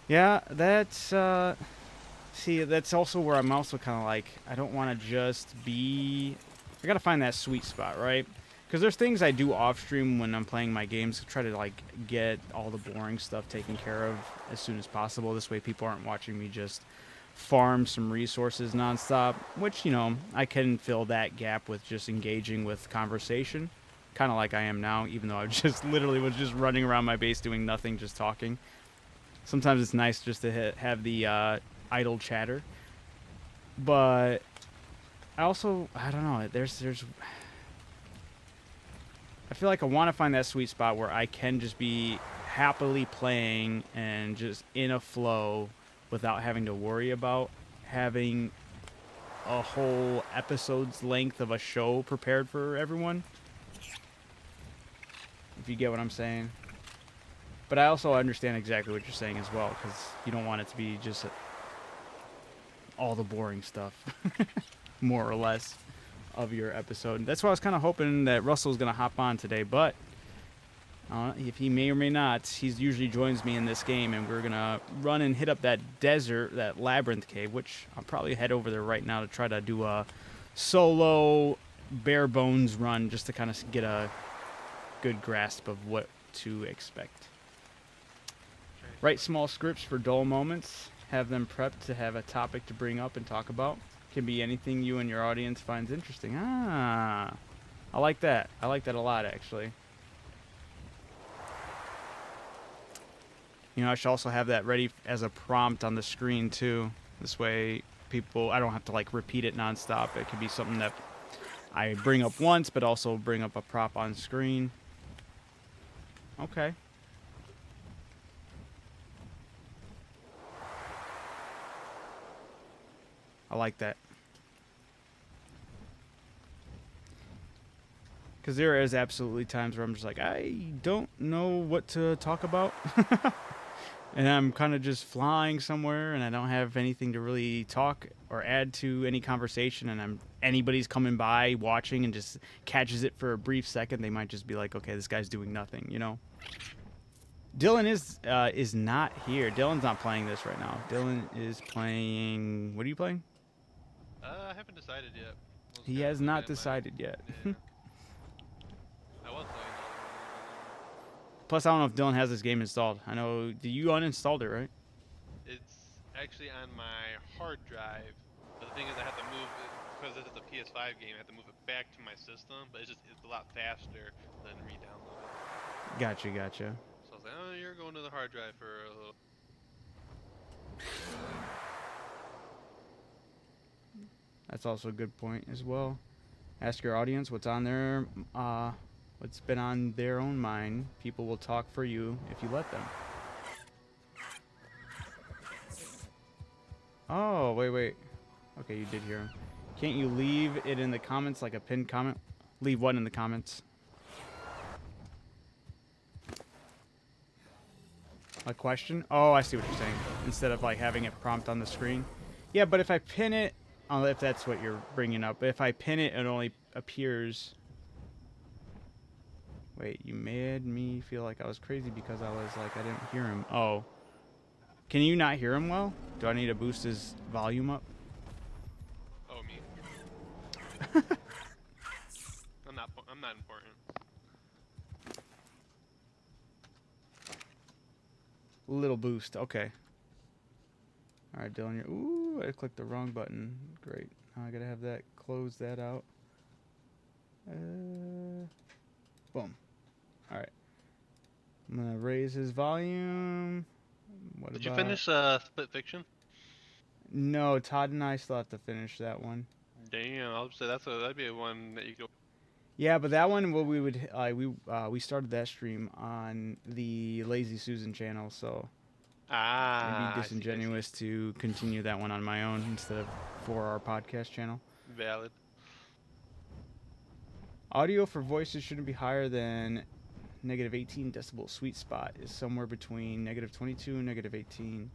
Yeah, that's, see, that's also where I'm also kind of like, I don't want to just be, I got to find that sweet spot, right? Because there's things I do off stream when I'm playing my games to try to, like, get all the boring stuff taken care of as soon as possible. This way people aren't watching me just farm some resources nonstop, which, you know, I can fill that gap with just engaging with conversation, kind of like I am now, even though I just literally was just running around my base doing nothing, just talking. Sometimes it's nice just to have the idle chatter. But I also, I don't know, I feel like I want to find that sweet spot where I can just be happily playing and just in a flow without having to worry about having a whole episode's length of a show prepared for everyone. If you get what I'm saying. But I also understand exactly what you're saying as well, because you don't want it to be just all the boring stuff, more or less, of your episode. That's why I was kind of hoping that Russell was going to hop on today, but if he may or may not, he usually joins me in this game, and we're going to run and hit up that desert, that Labyrinth cave, which I'll probably head over there right now to try to do a solo bare bones run just to kind of get a good grasp of what to expect. Write small scripts for dull moments. Have them prepped to have a topic to bring up and talk about. Can be anything you and your audience finds interesting. I like that. I like that a lot, actually. You know, I should also have that ready as a prompt on the screen, too. This way, I don't have to, like, repeat it nonstop. It could be something that I bring up once, but also bring up a prop on screen. Okay. I like that. Because there is absolutely times where I'm just like, I don't know what to talk about. And I'm kind of just flying somewhere and I don't have anything to really talk or add to any conversation. And anybody's coming by watching and just catches it for a brief second. They might just be like, okay, this guy's doing nothing, you know? Dylan is not here. Dylan's not playing this right now. Dylan is playing... What are you playing? I haven't decided yet. He has not decided yet. Yeah. I was playing Plus, I don't know if Dylan has this game installed. I know... You uninstalled it, right? It's actually on my hard drive. But the thing is, I have to move it, because this is a PS5 game, I have to move it back to my system. But it's a lot faster than re-download it. Gotcha. So I was like, oh, you're going to the hard drive for a little... That's also a good point as well. Ask your audience what's on their, what's been on their own mind. People will talk for you if you let them. Oh, wait. Okay, you did hear him. Can't you leave it in the comments like a pinned comment? Leave what in the comments? A question? Oh, I see what you're saying. Instead of like having it prompt on the screen. Yeah, but if I pin it If that's what you're bringing up. If I pin it, it only appears... Wait, you made me feel like I was crazy because I was like, I didn't hear him. Oh. Can you not hear him well? Do I need to boost his volume up? Oh, me. I'm not important. Little boost. Okay. All right, Dylan. Ooh, I clicked the wrong button. Great. Now I gotta have that. Close that out. Boom. All right. I'm gonna raise his volume. What Did about... you finish Split Fiction? No, Todd and I still have to finish that one. Damn, I'll say that'd be a one that you go. Yeah, but that one, what we would we started that stream on the Lazy Susan channel, so it'd be disingenuous to continue that one on my own instead of for our podcast channel. Valid. Audio for voices shouldn't be higher than -18 decibel. Sweet spot is somewhere between -22 and -18.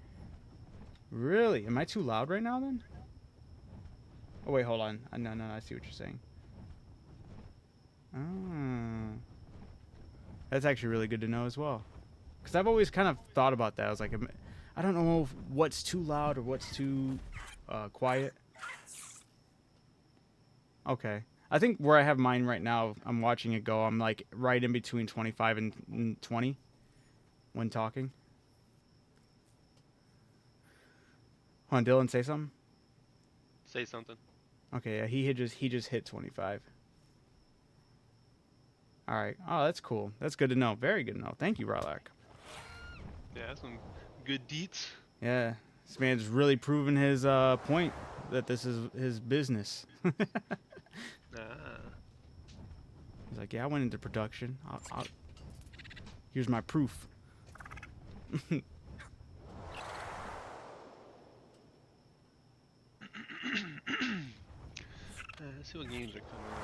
Really? Am I too loud right now then? Oh wait, hold on. No, I see what you're saying. Oh. That's actually really good to know as well. Because I've always kind of thought about that. I was like, I don't know what's too loud or what's too quiet. Okay. I think where I have mine right now, I'm watching it go. I'm like right in between 25 and 20 when talking. Hold on, Dylan, say something. Say something. Okay, yeah, he just hit 25. All right. Oh, that's cool. That's good to know. Very good to know. Thank you, Rylak. Yeah, that's some good deets. Yeah, this man's really proven his point that this is his business. He's like, yeah, I went into production. Here's my proof. Let's see what games are coming out.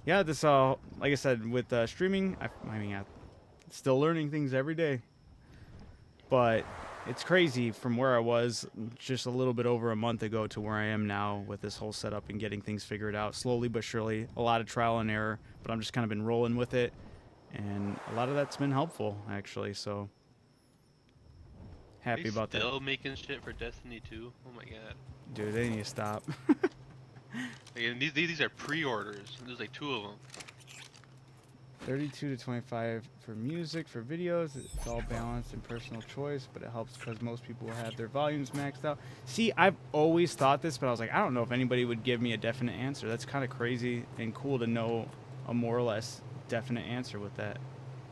Yeah, this like I said, with streaming, I mean, I'm still learning things every day. But it's crazy from where I was just a little bit over a month ago to where I am now with this whole setup and getting things figured out slowly but surely. A lot of trial and error, but I'm just kind of been rolling with it, and a lot of that's been helpful actually. So happy about that. Still making shit for Destiny 2. Oh my god. Dude, they need to stop. Again, these are pre-orders. There's like 2 of them. 32 to 25 for music, for videos. It's all balanced and personal choice, but it helps because most people have their volumes maxed out. See, I've always thought this, but I was like, I don't know if anybody would give me a definite answer. That's kind of crazy and cool to know a more or less definite answer with that.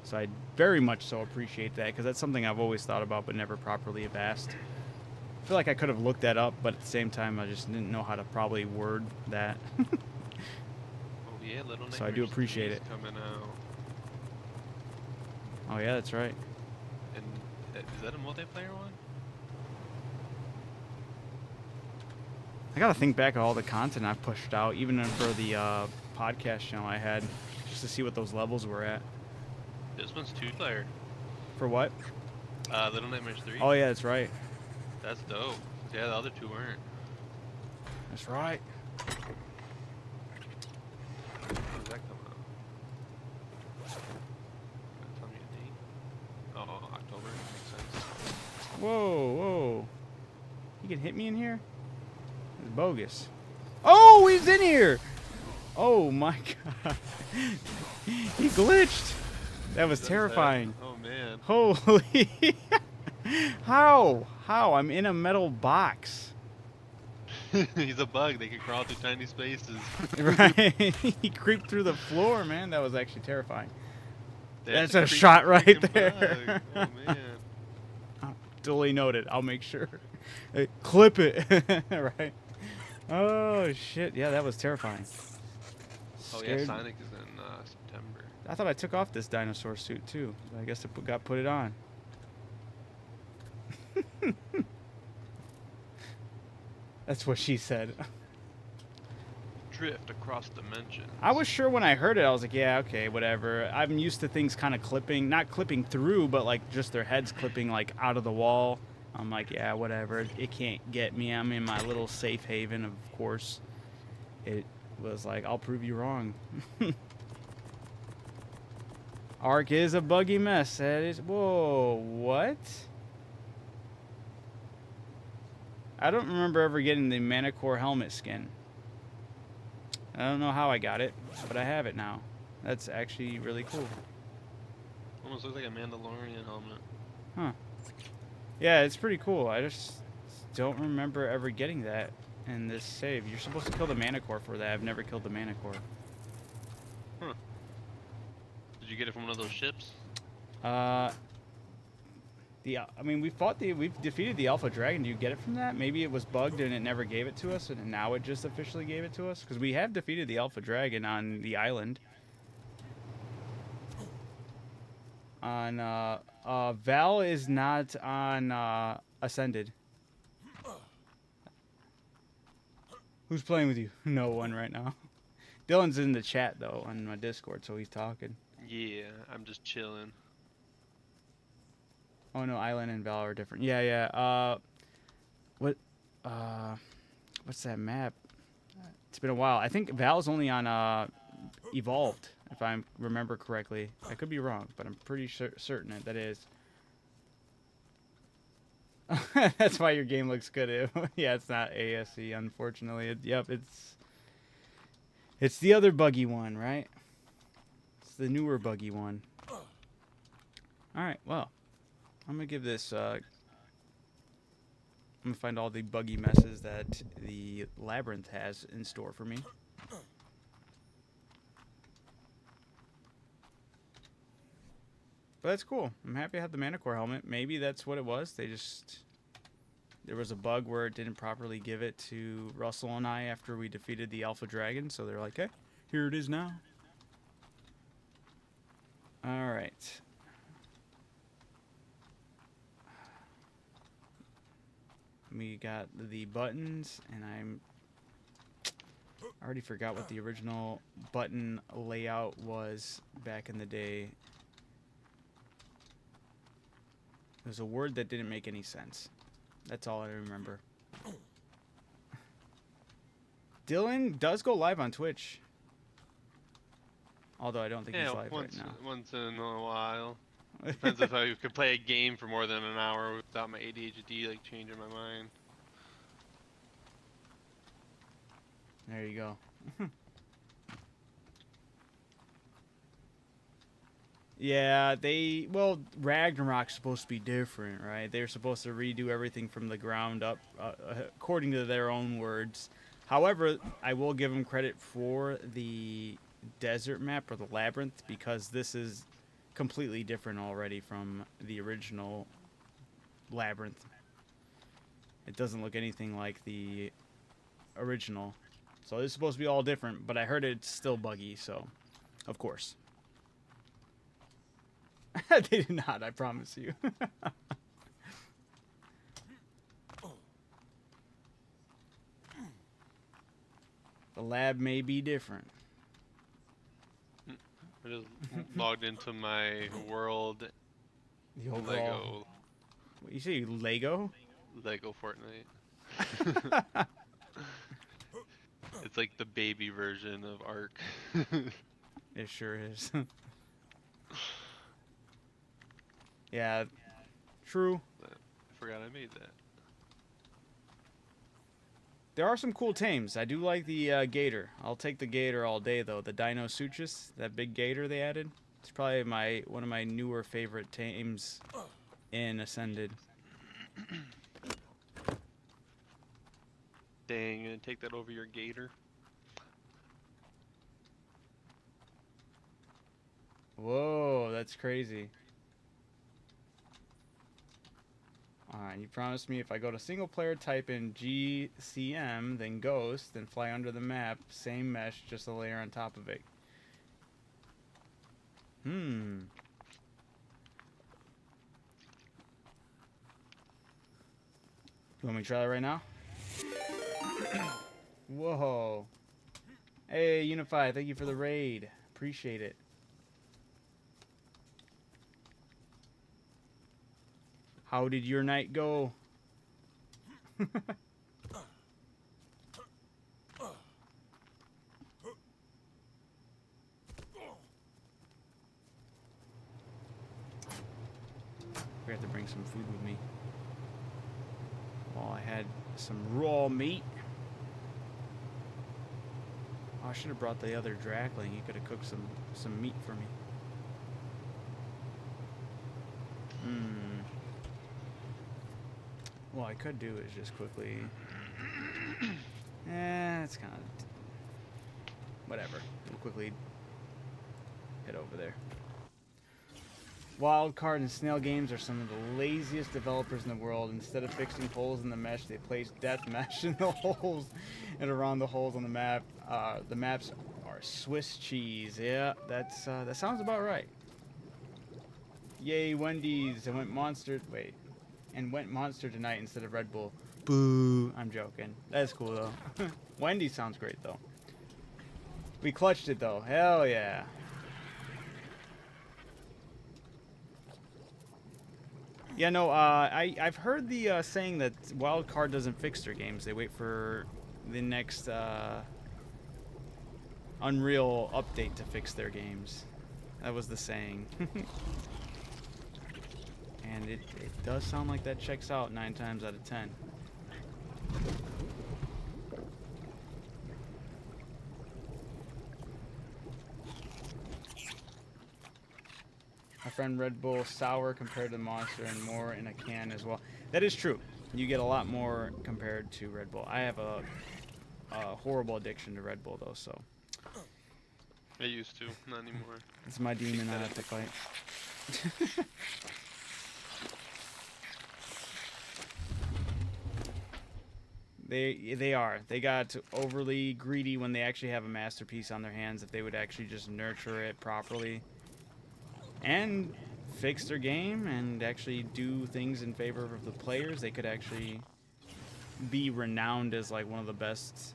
So I very much so appreciate that because that's something I've always thought about but never properly have asked. I feel like I could have looked that up, but at the same time, I just didn't know how to probably word that. Oh yeah, Little So I do appreciate it. Coming out. Oh yeah, that's right. And is that a multiplayer one? I gotta think back of all the content I've pushed out, even for the podcast channel I had, just to see what those levels were at. This one's 2-player. For what? Little Nightmares 3. Oh yeah, that's right. That's dope. Yeah, the other 2 weren't. That's right. When does that come out? Tell me a date. Oh, October. Makes sense. Whoa. He can hit me in here? It's bogus. Oh, he's in here! Oh my god. He glitched. That was terrifying. Oh man. Holy. How? I'm in a metal box. He's a bug. They can crawl through tiny spaces. Right. He creeped through the floor, man. That was actually terrifying. That's a shot right freaking there. Bug. Oh man. Duly noted. I'll make sure. Clip it. Right. Oh shit. Yeah, that was terrifying. Oh Scared. yeah, Sonic is in September. I thought I took off this dinosaur suit too. I guess I got put it on. That's what she said. drift across dimensions. I was sure when I heard it, I was like, yeah, okay, whatever. I'm used to things kind of clipping, not clipping through, but like just their heads clipping like out of the wall. I'm like, yeah, whatever. It can't get me. I'm in my little safe haven, of course. It was like, I'll prove you wrong. Ark is a buggy mess. That is. Whoa, what? I don't remember ever getting the Manicore helmet skin. I don't know how I got it, but I have it now. That's actually really cool. Almost looks like a Mandalorian helmet. Huh. Yeah, it's pretty cool. I just don't remember ever getting that in this save. You're supposed to kill the Manicore for that. I've never killed the Manicore. Huh. Did you get it from one of those ships? I mean, we've defeated the Alpha Dragon. Do you get it from that? Maybe it was bugged and it never gave it to us, and now it just officially gave it to us? Because we have defeated the Alpha Dragon on the island. On, Val is not on, Ascended. Who's playing with you? No one right now. Dylan's in the chat, though, on my Discord, so he's talking. Yeah, I'm just chilling. Oh no, Island and Val are different. Yeah, yeah. What's that map? It's been a while. I think Val's only on Evolved, if I remember correctly. I could be wrong, but I'm pretty certain that is. That's why your game looks good. Yeah, it's not ASE, unfortunately. Yep, it's the other buggy one, right? It's the newer buggy one. All right, well. I'm going to give this, I'm going to find all the buggy messes that the Labyrinth has in store for me. But that's cool. I'm happy I have the Manicore helmet. Maybe that's what it was. There was a bug where it didn't properly give it to Russell and I after we defeated the Alpha Dragon. So they're like, hey, here it is now. All right. We got the buttons, and I already forgot what the original button layout was back in the day. There's a word that didn't make any sense. That's all I remember. Dylan does go live on Twitch. Although I don't think he's live right now. Once in a while. Depends if I could play a game for more than an hour without my ADHD like changing my mind. There you go. Yeah, well, Ragnarok's supposed to be different, right? They're supposed to redo everything from the ground up, according to their own words. However, I will give them credit for the desert map or the Labyrinth, because this is completely different already from the original Labyrinth. It doesn't look anything like the original. So this is supposed to be all different, but I heard it's still buggy, so of course. They did not, I promise you. The lab may be different. I just logged into my world. The overall. Lego. What, you say Lego? Lego Fortnite. It's like the baby version of Ark. It sure is. Yeah, true. I forgot I made that. There are some cool tames. I do like the gator. I'll take the gator all day, though. The Dino Suchus, that big gator they added. It's probably one of my newer favorite tames in Ascended. Dang, gonna take that over your gator. Whoa, that's crazy. Alright, you promised me if I go to single player, type in GCM, then Ghost, then fly under the map, same mesh, just a layer on top of it. You want me to try that right now? Whoa. Hey, Unify, thank you for the raid. Appreciate it. How did your night go? I have to bring some food with me. Well, I had some raw meat. Oh, I should have brought the other Drakling. He could have cooked some meat for me. What I could do is just quickly... it's kind of... Whatever. We'll quickly head over there. Wildcard and Snail Games are some of the laziest developers in the world. Instead of fixing holes in the mesh, they place death mesh in the holes and around the holes on the map. The maps are Swiss cheese. Yeah, that sounds about right. Yay, Wendy's. And went Monster tonight instead of Red Bull. Boo. I'm joking. That's cool, though. Wendy's sounds great, though. We clutched it, though. Hell yeah. Yeah, no, I've heard the saying that Wildcard doesn't fix their games. They wait for the next Unreal update to fix their games. That was the saying. And it does sound like that checks out 9 times out of 10. My friend Red Bull sour compared to Monster and more in a can as well. That is true. You get a lot more compared to Red Bull. I have a horrible addiction to Red Bull though, so. I used to, not anymore. It's my demon I have to fight. They are. They got overly greedy when they actually have a masterpiece on their hands. If they would actually just nurture it properly and fix their game and actually do things in favor of the players, they could actually be renowned as like one of the best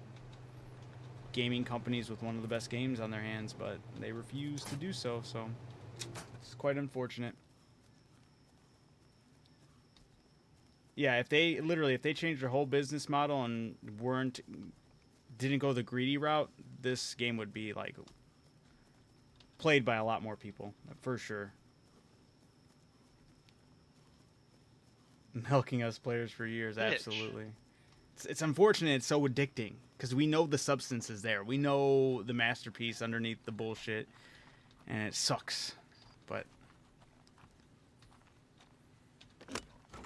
gaming companies with one of the best games on their hands, but they refuse to do so, so it's quite unfortunate. Yeah, if they changed their whole business model and didn't go the greedy route, this game would be like played by a lot more people, for sure. Milking us players for years, absolutely. It's unfortunate it's so addicting, because we know the substance is there. We know the masterpiece underneath the bullshit, and it sucks, but...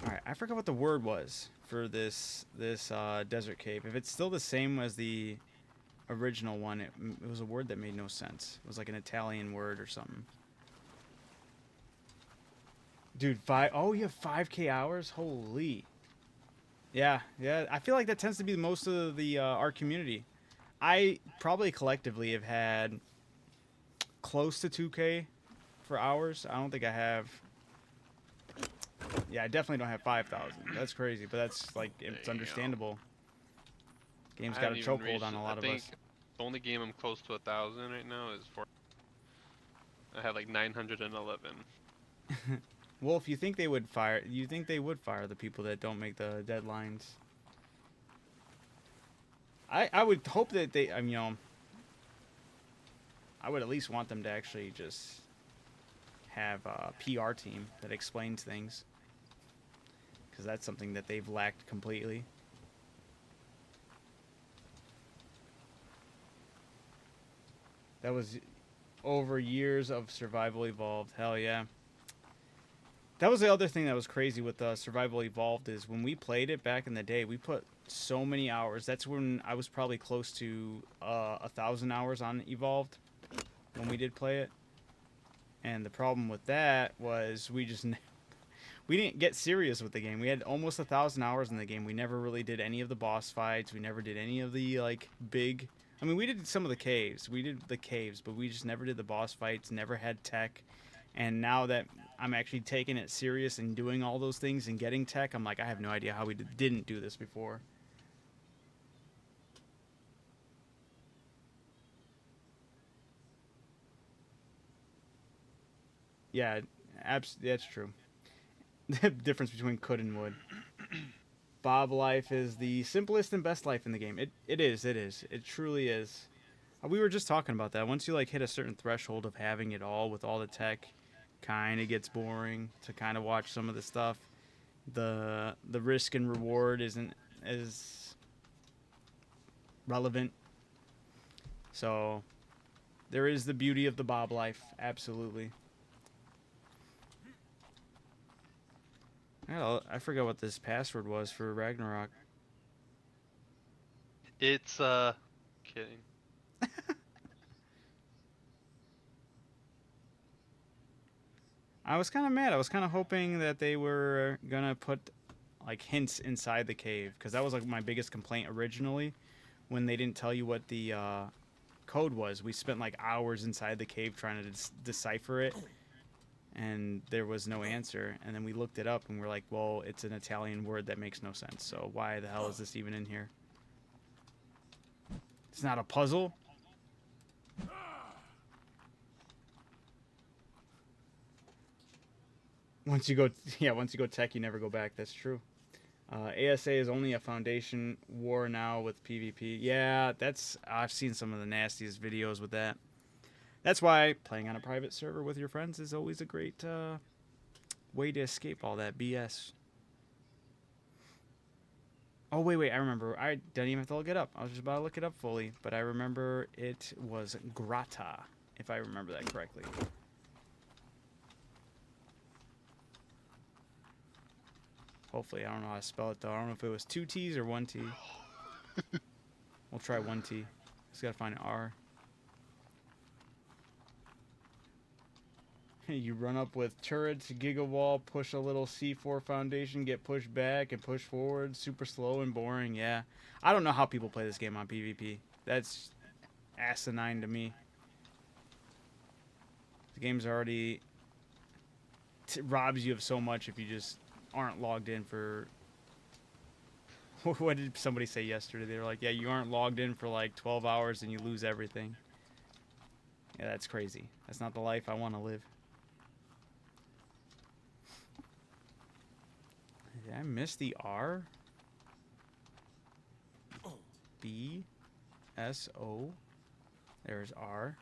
Alright, I forgot what the word was for this desert cave. If it's still the same as the original one, it was a word that made no sense. It was like an Italian word or something. Dude, oh, you have 5K hours? Holy. Yeah, I feel like that tends to be most of the our community. I probably collectively have had close to 2K for hours. I don't think I have... Yeah, I definitely don't have 5,000. That's crazy, but that's like, it's understandable. Game's got a chokehold on a lot of us. The only game I'm close to 1,000 right now is I have like 911. Well, if you think they would fire, the people that don't make the deadlines. I would hope that they, I would at least want them to actually just have a PR team that explains things, because that's something that they've lacked completely. That was over years of Survival Evolved. Hell yeah. That was the other thing that was crazy with Survival Evolved, is when we played it back in the day, we put so many hours. That's when I was probably close to 1,000 hours on Evolved when we did play it. And the problem with that was we didn't get serious with the game. We had almost 1,000 hours in the game. We never really did any of the boss fights. We never did any of the like big... I mean, we did some of the caves. We did the caves, but we just never did the boss fights, never had tech. And now that I'm actually taking it serious and doing all those things and getting tech, I'm like, I have no idea how we didn't do this before. Yeah, that's true. The difference between could and would. Bob life is the simplest and best life in the game. It is. It is. It truly is. We were just talking about that. Once you like hit a certain threshold of having it all with all the tech, kind of gets boring to kind of watch some of the stuff. The risk and reward isn't as relevant. So there is the beauty of the Bob life, absolutely. I forgot what this password was for Ragnarok. It's kidding. I was kind of mad. I was kind of hoping that they were gonna put like hints inside the cave, because that was like my biggest complaint originally, when they didn't tell you what the code was. We spent like hours inside the cave trying to decipher it, and there was no answer. And then we looked it up and we're like, well, it's an Italian word that makes no sense, so why the hell is this even in here? It's not a puzzle. Once you go tech, you never go back. That's true. ASA is only a foundation war now with PvP. Yeah, I've seen some of the nastiest videos with that. That's why playing on a private server with your friends is always a great way to escape all that BS. Oh, wait, I remember. I didn't even have to look it up. I was just about to look it up fully, but I remember it was Grata, if I remember that correctly. Hopefully, I don't know how to spell it, though. I don't know if it was 2 T's or 1 T. We'll try 1 T. Just gotta find an R. You run up with turrets, Gigawall, push a little C4 foundation, get pushed back and push forward. Super slow and boring, yeah. I don't know how people play this game on PvP. That's asinine to me. The game's already robs you of so much if you just aren't logged in for... What did somebody say yesterday? They were like, yeah, you aren't logged in for like 12 hours and you lose everything. Yeah, that's crazy. That's not the life I want to live. Did I miss the R? B S O. There's R.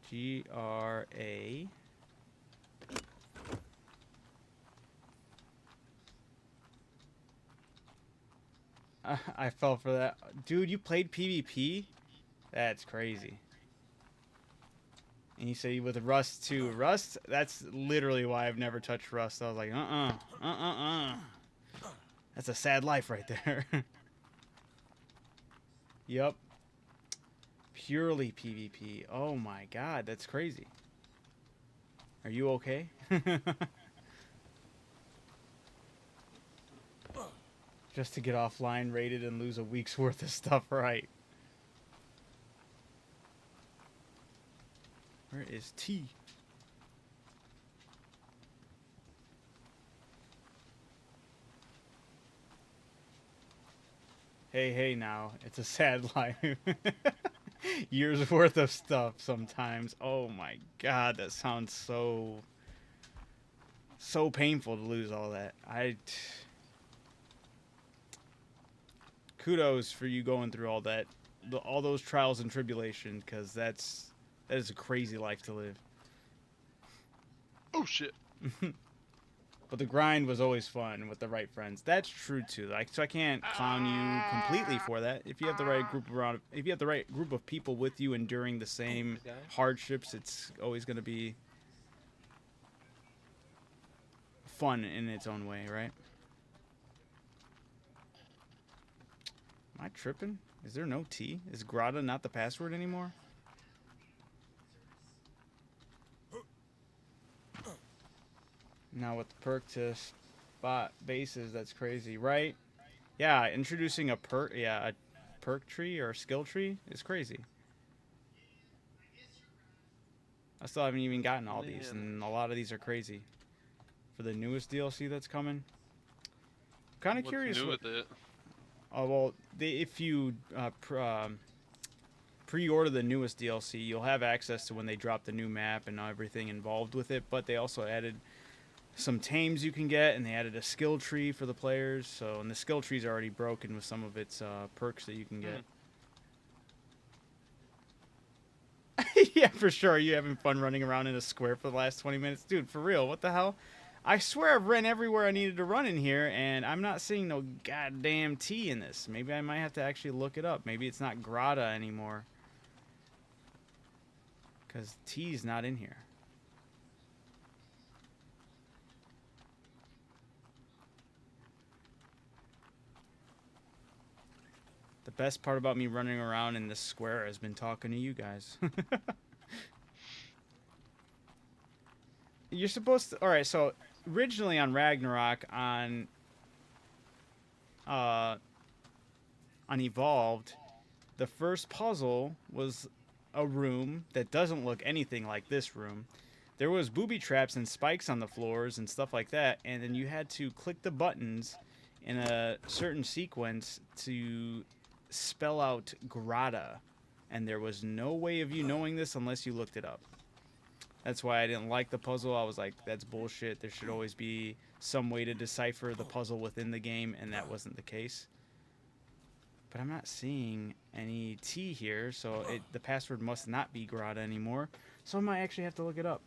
G R A. I fell for that. Dude, you played PvP? That's crazy. And you say with Rust too. Rust, that's literally why I've never touched Rust. I was like, That's a sad life right there. Yup. Purely PvP. Oh my god, that's crazy. Are you okay? Just to get offline rated and lose a week's worth of stuff, right? Where is T? Hey now. It's a sad life. Years worth of stuff sometimes. Oh my god, that sounds so painful to lose all that. Kudos for you going through all that, all those trials and tribulations, because that is a crazy life to live. Oh shit. But the grind was always fun with the right friends. That's true too. So I can't clown you completely for that. If you have the right group around, if you have the right group of people with you enduring the same hardships, it's always going to be fun in its own way, right? Am I tripping? Is there no T? Is Grata not the password anymore? Now with the perk to spot bases, that's crazy, right? Yeah, introducing a perk tree or a skill tree is crazy. I still haven't even gotten all these, and a lot of these are crazy. For the newest DLC that's coming, I'm kind of curious. What's new with it? Oh well, if you pre-order the newest DLC, you'll have access to when they drop the new map and everything involved with it. But they also added some tames you can get, and they added a skill tree for the players. So, and the skill tree's already broken with some of its perks that you can get. Yeah, for sure. Are you having fun running around in a square for the last 20 minutes? Dude, for real, what the hell? I swear I've ran everywhere I needed to run in here, and I'm not seeing no goddamn T in this. Maybe I might have to actually look it up. Maybe it's not Grata anymore. Because T's not in here. The best part about me running around in this square has been talking to you guys. You're supposed to... Alright, so originally on Ragnarok, on Evolved, the first puzzle was a room that doesn't look anything like this room. There was booby traps and spikes on the floors and stuff like that, and then you had to click the buttons in a certain sequence to spell out Grata, and there was no way of you knowing this unless you looked it up. That's why I didn't like the puzzle. I was like, that's bullshit. There should always be some way to decipher the puzzle within the game, and that wasn't the case. But I'm not seeing any T here, so the password must not be Grata anymore. So I might actually have to look it up.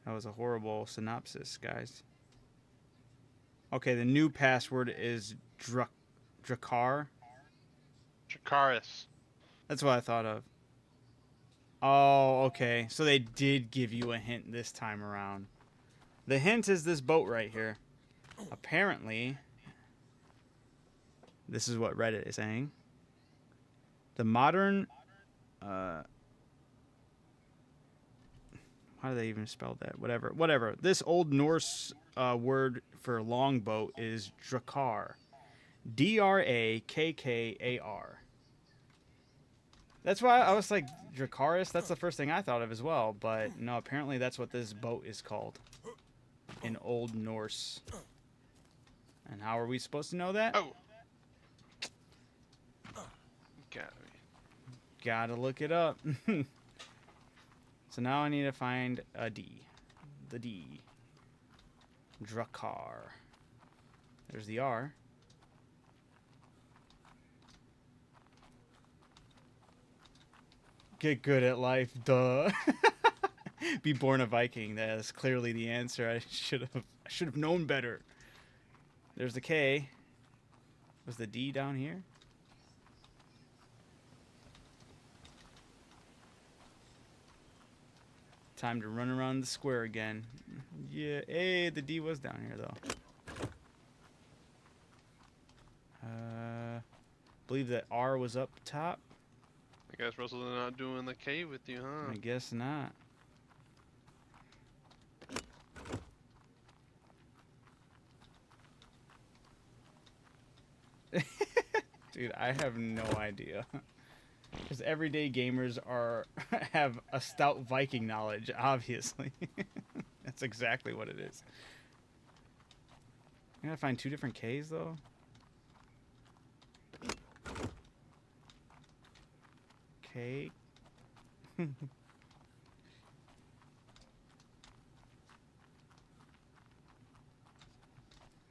That was a horrible synopsis, guys. Okay, the new password is Dracar. Dracaris. That's what I thought of. Oh, okay. So they did give you a hint this time around. The hint is this boat right here. Apparently, this is what Reddit is saying. The modern... how do they even spell that? Whatever. This Old Norse word for longboat is Drakkar. Drakkar. That's why I was like, Dracaris? That's the first thing I thought of as well. But no, apparently that's what this boat is called in Old Norse. And how are we supposed to know that? Oh. Gotta look it up. So now I need to find a D. The D. Drakkar. There's the R. Get good at life, duh. Be born a Viking. That is clearly the answer. I should have known better. There's the K. Was the D down here? Time to run around the square again. Yeah, hey, the D was down here though. Believe that R was up top. I guess Russell's not doing the K with you, huh? I guess not. Dude, I have no idea. Because everyday gamers have a stout Viking knowledge, obviously. That's exactly what it is. I gotta find 2 different Ks, though. K.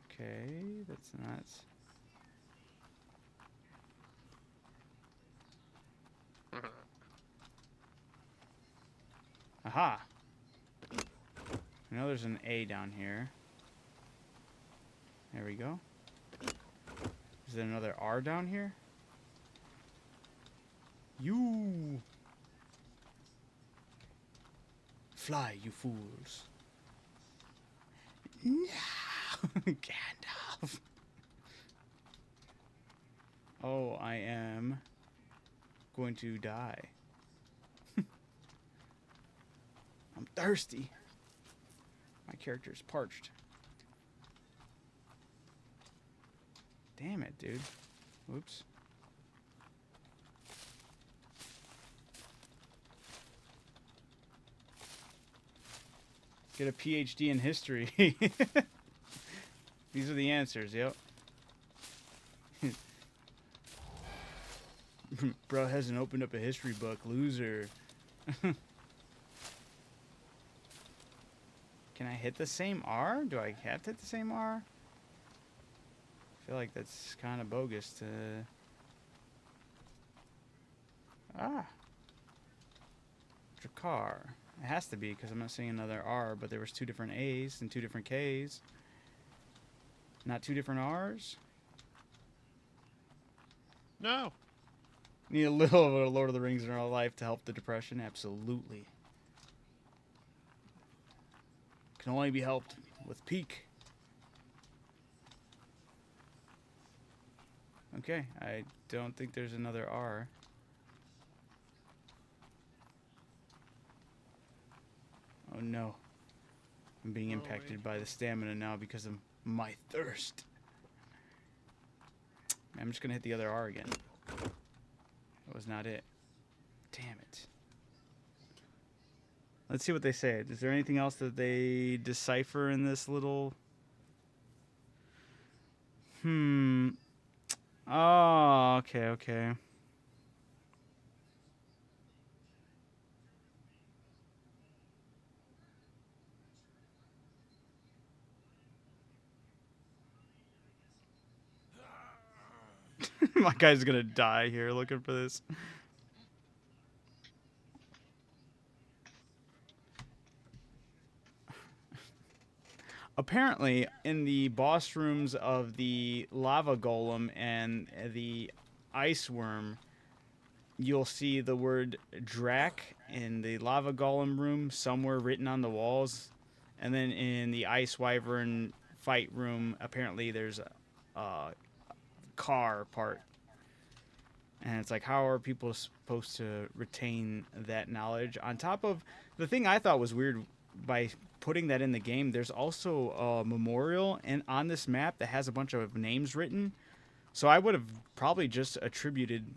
Okay, that's nuts. Aha! I know there's an A down here. There we go. Is there another R down here? You! Fly, you fools. No! Gandalf! Oh, I am going to die. I'm thirsty. My character's parched. Damn it, dude. Oops. Get a PhD in history. These are the answers, yep. Bro hasn't opened up a history book. Loser. Can I hit the same R? Do I have to hit the same R? I feel like that's kind of bogus to... Ah. Drakkar. It has to be because I'm not seeing another R, but there was 2 different A's and 2 different K's. Not 2 different R's? No. Need a little of a Lord of the Rings in our life to help the depression? Absolutely. Can only be helped with Peak. Okay, I don't think there's another R. Oh no. I'm being impacted by the stamina now because of my thirst. I'm just gonna hit the other R again. That was not it. Damn it. Let's see what they say. Is there anything else that they decipher in this little... Oh, okay, okay. My guy's gonna die here looking for this. Apparently, in the boss rooms of the lava golem and the ice worm, you'll see the word Drac in the lava golem room somewhere written on the walls. And then in the ice wyvern fight room, apparently there's a car part. And it's like, how are people supposed to retain that knowledge? On top of the thing I thought was weird by putting that in the game, there's also a memorial on this map that has a bunch of names written. So I would have probably just attributed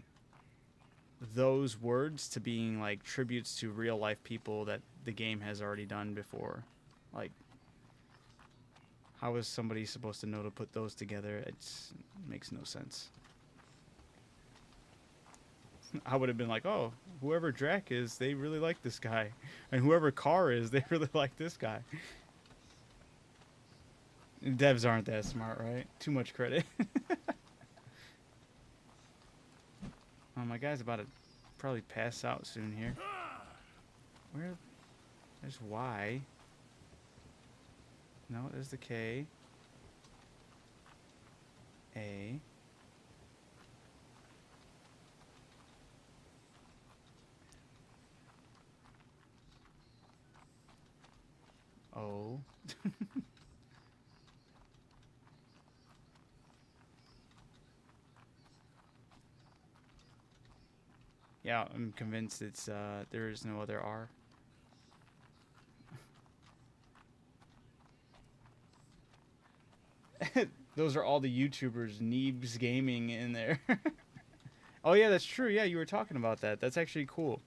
those words to being like tributes to real life people that the game has already done before. Like, how is somebody supposed to know to put those together? It makes no sense. I would have been like, oh, whoever Drac is, they really like this guy. And whoever Carr is, they really like this guy. Devs aren't that smart, right? Too much credit. Oh, my guy's about to probably pass out soon here. Where? There's Y. No, there's the K. A. O. Yeah, I'm convinced it's there is no other R. Those are all the YouTubers, Neebs Gaming in there. Oh yeah, that's true. Yeah, you were talking about that. That's actually cool.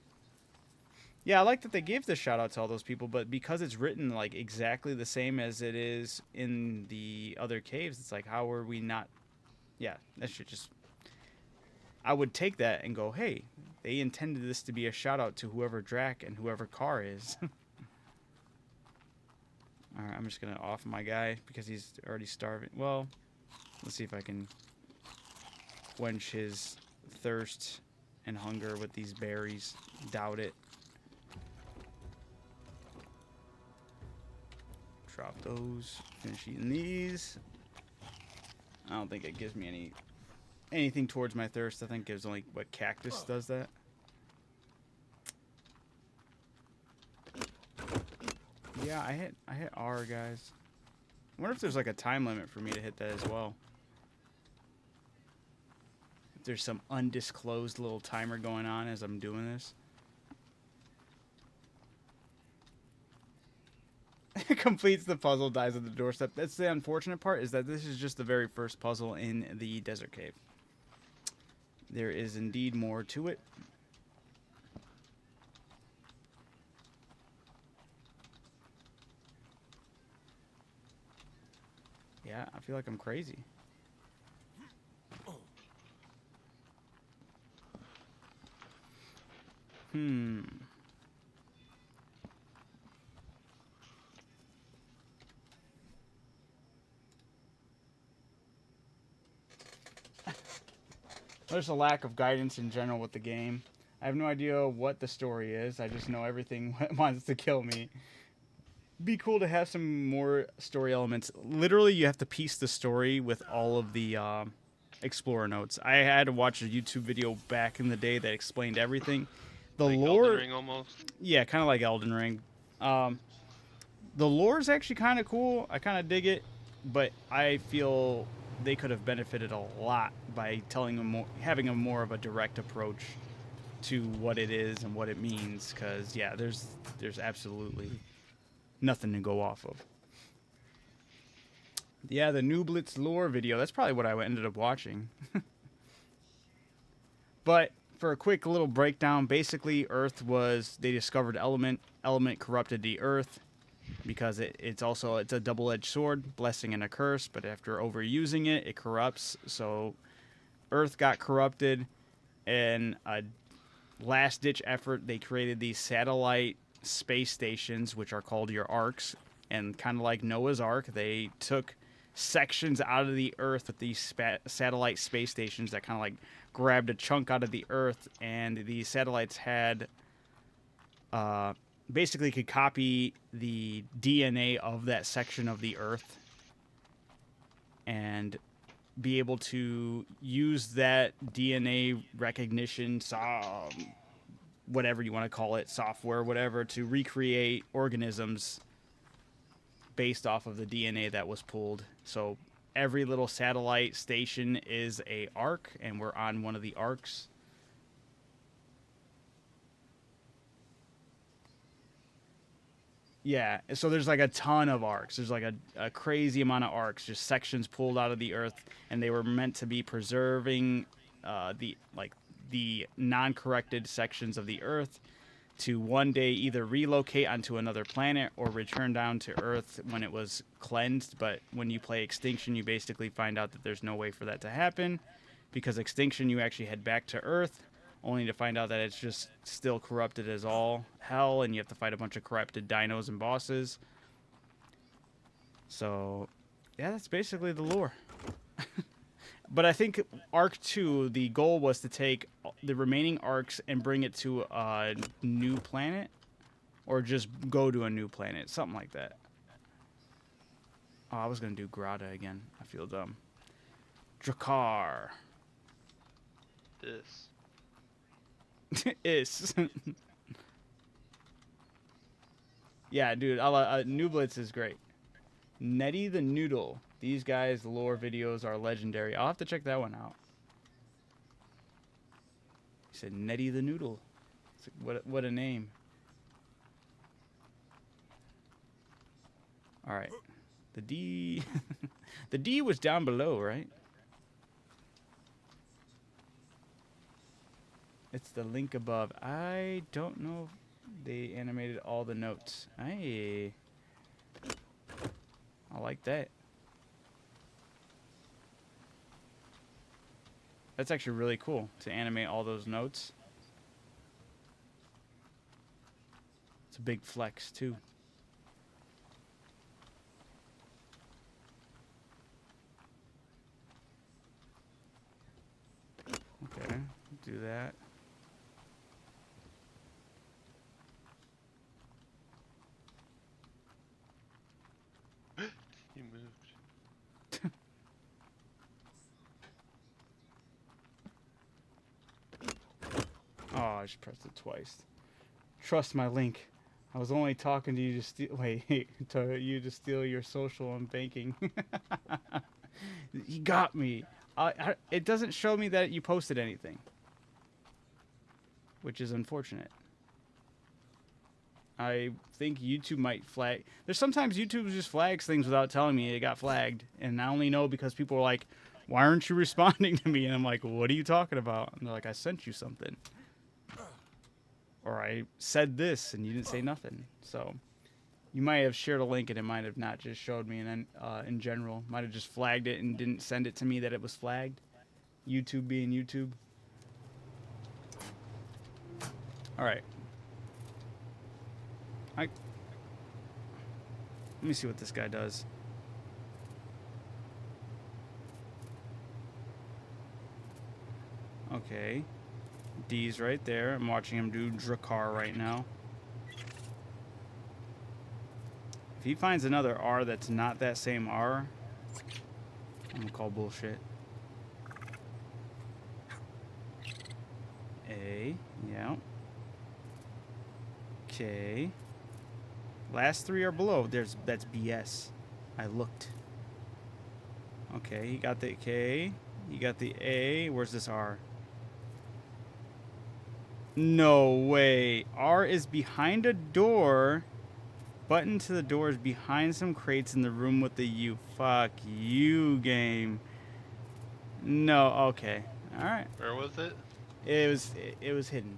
Yeah, I like that they gave the shout out to all those people, but because it's written like exactly the same as it is in the other caves, it's like, how are we not? Yeah, that should just... I would take that and go, hey, they intended this to be a shout out to whoever Drac and whoever Carr is. Alright, I'm just going to off my guy because he's already starving. Well, let's see if I can quench his thirst and hunger with these berries. Doubt it. Drop those. Finish eating these. I don't think it gives me anything towards my thirst. I think it's only what cactus does that. Yeah, I hit R, guys. I wonder if there's like a time limit for me to hit that as well. If there's some undisclosed little timer going on as I'm doing this. Completes the puzzle, dies at the doorstep. That's the unfortunate part, is that this is just the very first puzzle in the desert cave. There is indeed more to it. Yeah, I feel like I'm crazy. Hmm. There's a lack of guidance in general with the game. I have no idea what the story is. I just know everything wants to kill me. Be cool to have some more story elements. Literally, you have to piece the story with all of the explorer notes. I had to watch a YouTube video back in the day that explained everything. The Like Elden lore, Ring almost. yeah, kind of like Elden Ring. Um, the lore is actually kind of cool. I kind of dig it, but I feel they could have benefited a lot by telling them more, having a more of a direct approach to what it is and what it means. Because yeah, there's absolutely nothing to go off of. Yeah, the New Blitz lore video. That's probably what I ended up watching. But for a quick little breakdown, basically, Earth was they discovered element corrupted the Earth because it's a double-edged sword, blessing and a curse. But after overusing it, it corrupts. So Earth got corrupted, and a last-ditch effort, they created these satellite space stations, which are called your arcs. And kind of like Noah's Ark, they took sections out of the Earth with these satellite space stations that kind of like grabbed a chunk out of the Earth, and these satellites had basically could copy the DNA of that section of the Earth and be able to use that DNA recognition, whatever you want to call it, software, whatever, to recreate organisms based off of the DNA that was pulled. So every little satellite station is a arc, and we're on one of the arcs. Yeah, so there's like a ton of arcs. There's like a crazy amount of arcs, just sections pulled out of the Earth, and they were meant to be preserving the non-corrected sections of the Earth to one day either relocate onto another planet or return down to Earth when it was cleansed. But when you play Extinction, you basically find out that there's no way for that to happen, because Extinction, you actually head back to Earth, only to find out that it's just still corrupted as all hell, and you have to fight a bunch of corrupted dinos and bosses. So, yeah, that's basically the lore. But I think Arc 2, the goal was to take the remaining arcs and bring it to a new planet, or just go to a new planet, something like that. Oh, I was going to do Grata again. I feel dumb. Drakkar. This. Is. Yeah, dude, New Blitz is great. Netty the Noodle. These guys' lore videos are legendary. I'll have to check that one out. He said Netty the Noodle. What a name. All right. The D. The D was down below, right? It's the link above. I don't know if they animated all the notes. I like that. That's actually really cool to animate all those notes. It's a big flex too. Okay, do that. You moved. Oh, I just pressed it twice. Trust my link. I was only talking to you to steal. Wait, to you to steal your social and banking. You got me. It doesn't show me that you posted anything, which is unfortunate. I think YouTube might flag. There's sometimes YouTube just flags things without telling me it got flagged, and I only know because people are like, "Why aren't you responding to me?" And I'm like, "What are you talking about?" And they're like, "I sent you something." Or I said this and you didn't say nothing. So You might have shared a link and it might have not just showed me in general. Might have just flagged me and then in general. Might have just flagged it and didn't send it to me that it was flagged. YouTube being YouTube. Alright. Let me see what this guy does. Okay. D's right there. I'm watching him do Drakkar right now. If he finds another R that's not that same R, I'm gonna call bullshit. A, yeah. Okay. Last three are below. That's BS. I looked. Okay, you got the K. You got the A. Where's this R? No way. R is behind a door. Button to the door is behind some crates in the room with the U. Fuck you, game. No, okay. Alright. Where was it? It was hidden.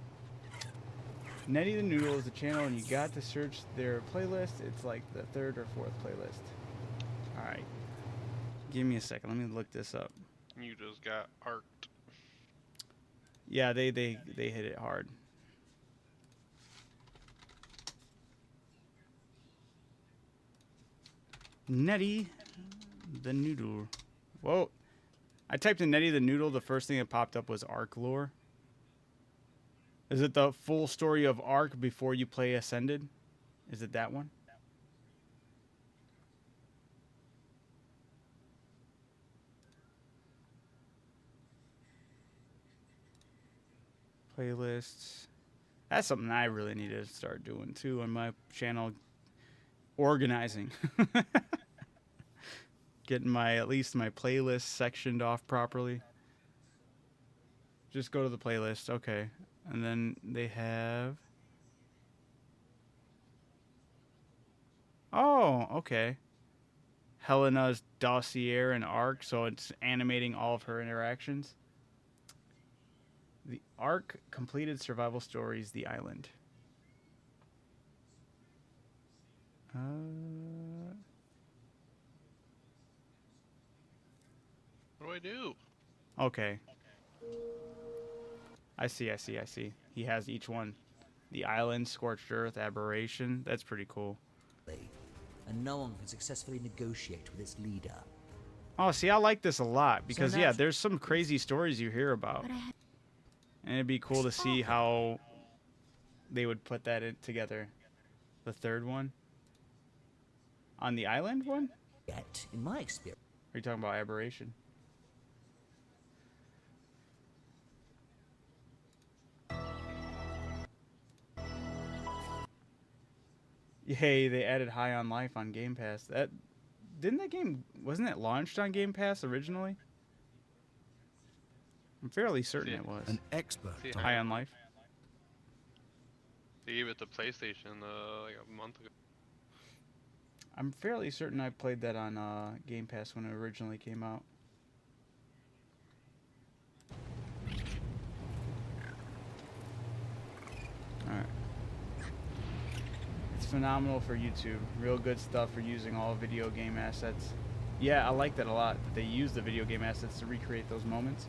Netty the Noodle is the channel and you got to search their playlist. It's like the 3rd or 4th playlist. Alright. Give me a second. Let me look this up. You just got arced. Yeah, they hit it hard. Netty the Noodle. Whoa. I typed in Netty the Noodle. The first thing that popped up was Ark lore. Is it the full story of Ark before you play Ascended? Is it that one? Playlists. That's something I really need to start doing too on my channel. Organizing. Getting at least my playlist sectioned off properly. Just go to the playlist. Okay. And then they have... Oh, okay. Helena's dossier and Ark, so it's animating all of her interactions. The Ark completed survival stories, The Island. What do I do? Okay. I see. He has each one. The Island, Scorched Earth, Aberration. That's pretty cool. And no one can successfully negotiate with its leader. Oh, see, I like this a lot because, yeah, there's some crazy stories you hear about. And it'd be cool to see how they would put that together. The third one? On the Island one? Yet, in my experience... Are you talking about Aberration? Yay, they added High on Life on Game Pass. Wasn't it launched on Game Pass originally? I'm fairly certain it was. An expert. High on Life. They gave it to PlayStation like a month ago. I'm fairly certain I played that on Game Pass when it originally came out. Alright. It's phenomenal for YouTube. Real good stuff for using all video game assets. Yeah, I like that a lot, that they use the video game assets to recreate those moments.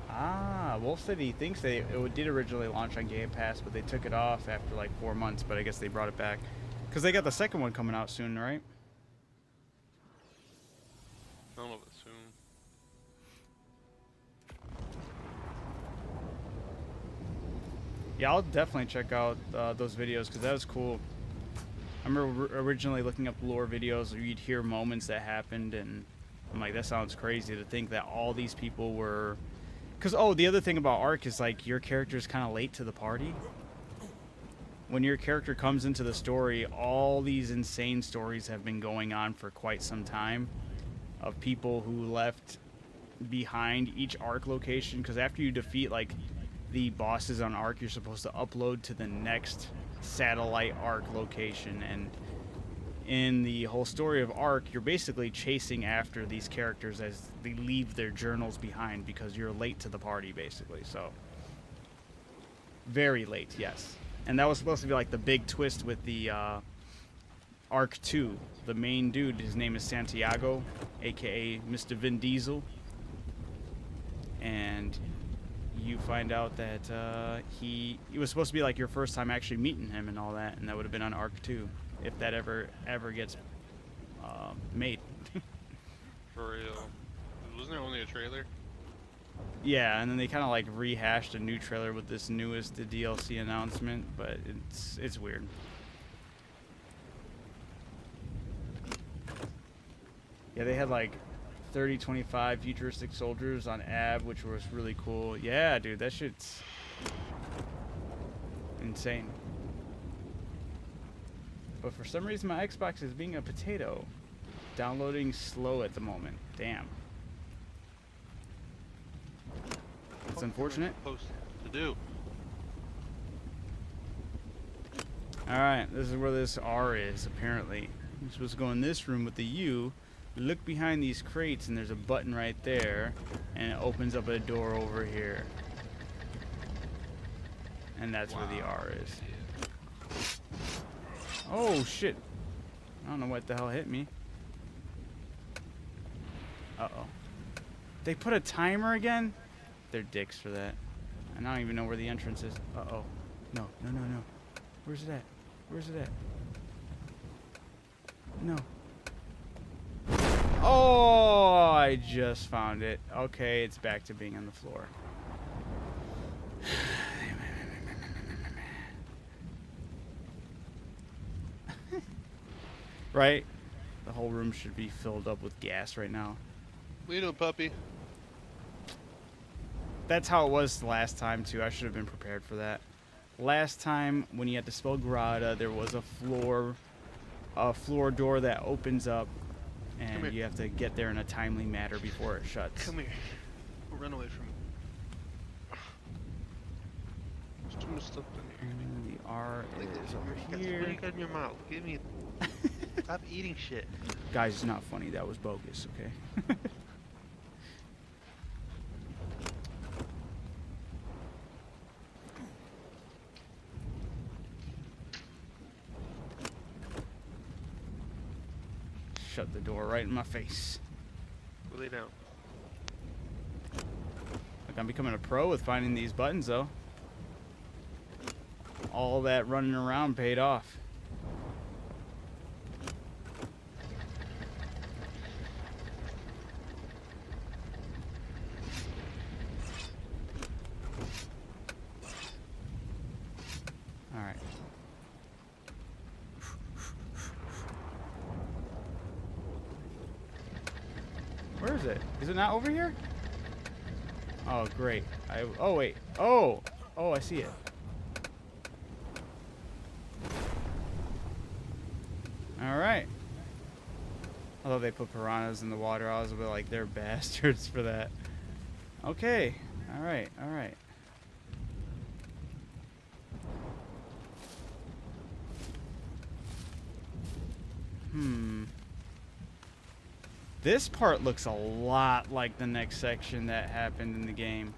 Ah, Wolf said he thinks it did originally launch on Game Pass, but they took it off after like 4 months, but I guess they brought it back. Because they got the second one coming out soon, right? I don't know if it's soon. Yeah, I'll definitely check out those videos because that was cool. I remember originally looking up lore videos where you'd hear moments that happened, and I'm like, that sounds crazy to think that all these people were... Because, oh, the other thing about Ark is, like, your character's kind of late to the party. When your character comes into the story, all these insane stories have been going on for quite some time of people who left behind each Ark location. Because after you defeat, like, the bosses on Ark, you're supposed to upload to the next satellite Ark location. And in the whole story of Ark, you're basically chasing after these characters as they leave their journals behind because you're late to the party, basically. So, very late, yes. And that was supposed to be like the big twist with the Arc 2. The main dude, his name is Santiago, aka Mr. Vin Diesel. And you find out that he was supposed to be like your first time actually meeting him and all that, and that would have been on Arc 2 if that ever gets made. For real. Wasn't there only a trailer? Yeah, and then they kind of like rehashed a new trailer with this newest DLC announcement, but it's weird. Yeah, they had like 30-25 futuristic soldiers on AB, which was really cool. Yeah, dude, that shit's insane. But for some reason, my Xbox is being a potato. Downloading slow at the moment. Damn. That's unfortunate. Supposed to do. Alright, this is where this R is, apparently. You're supposed to go in this room with the U. Look behind these crates, and there's a button right there, and it opens up a door over here. And that's where the R is. Oh, shit. I don't know what the hell hit me. Uh-oh. They put a timer again? They're dicks for that. I don't even know where the entrance is. Uh-oh. No, no, no, no. Where's it at? Where's it at? No. Oh, I just found it. Okay, it's back to being on the floor. Right? The whole room should be filled up with gas right now. What you doing, puppy? That's how it was the last time, too. I should have been prepared for that. Last time, when you had to spell Grata, there was a floor door that opens up, and you have to get there in a timely manner before it shuts. Come here. We'll run away from it. There's too much stuff in here. The R is over What do here. you got in your mouth? Give me. Stop eating shit. Guys, it's not funny. That was bogus, okay? Shut the door right in my face. We'll lay down. Look, I'm becoming a pro with finding these buttons, though. All that running around paid off. Alright. Where is it? Is it not over here? Oh, great. Oh, wait. Oh! Oh, I see it. Alright. Although they put piranhas in the water, I was a bit like, they're bastards for that. Okay. Alright, alright. This part looks a lot like the next section that happened in the game.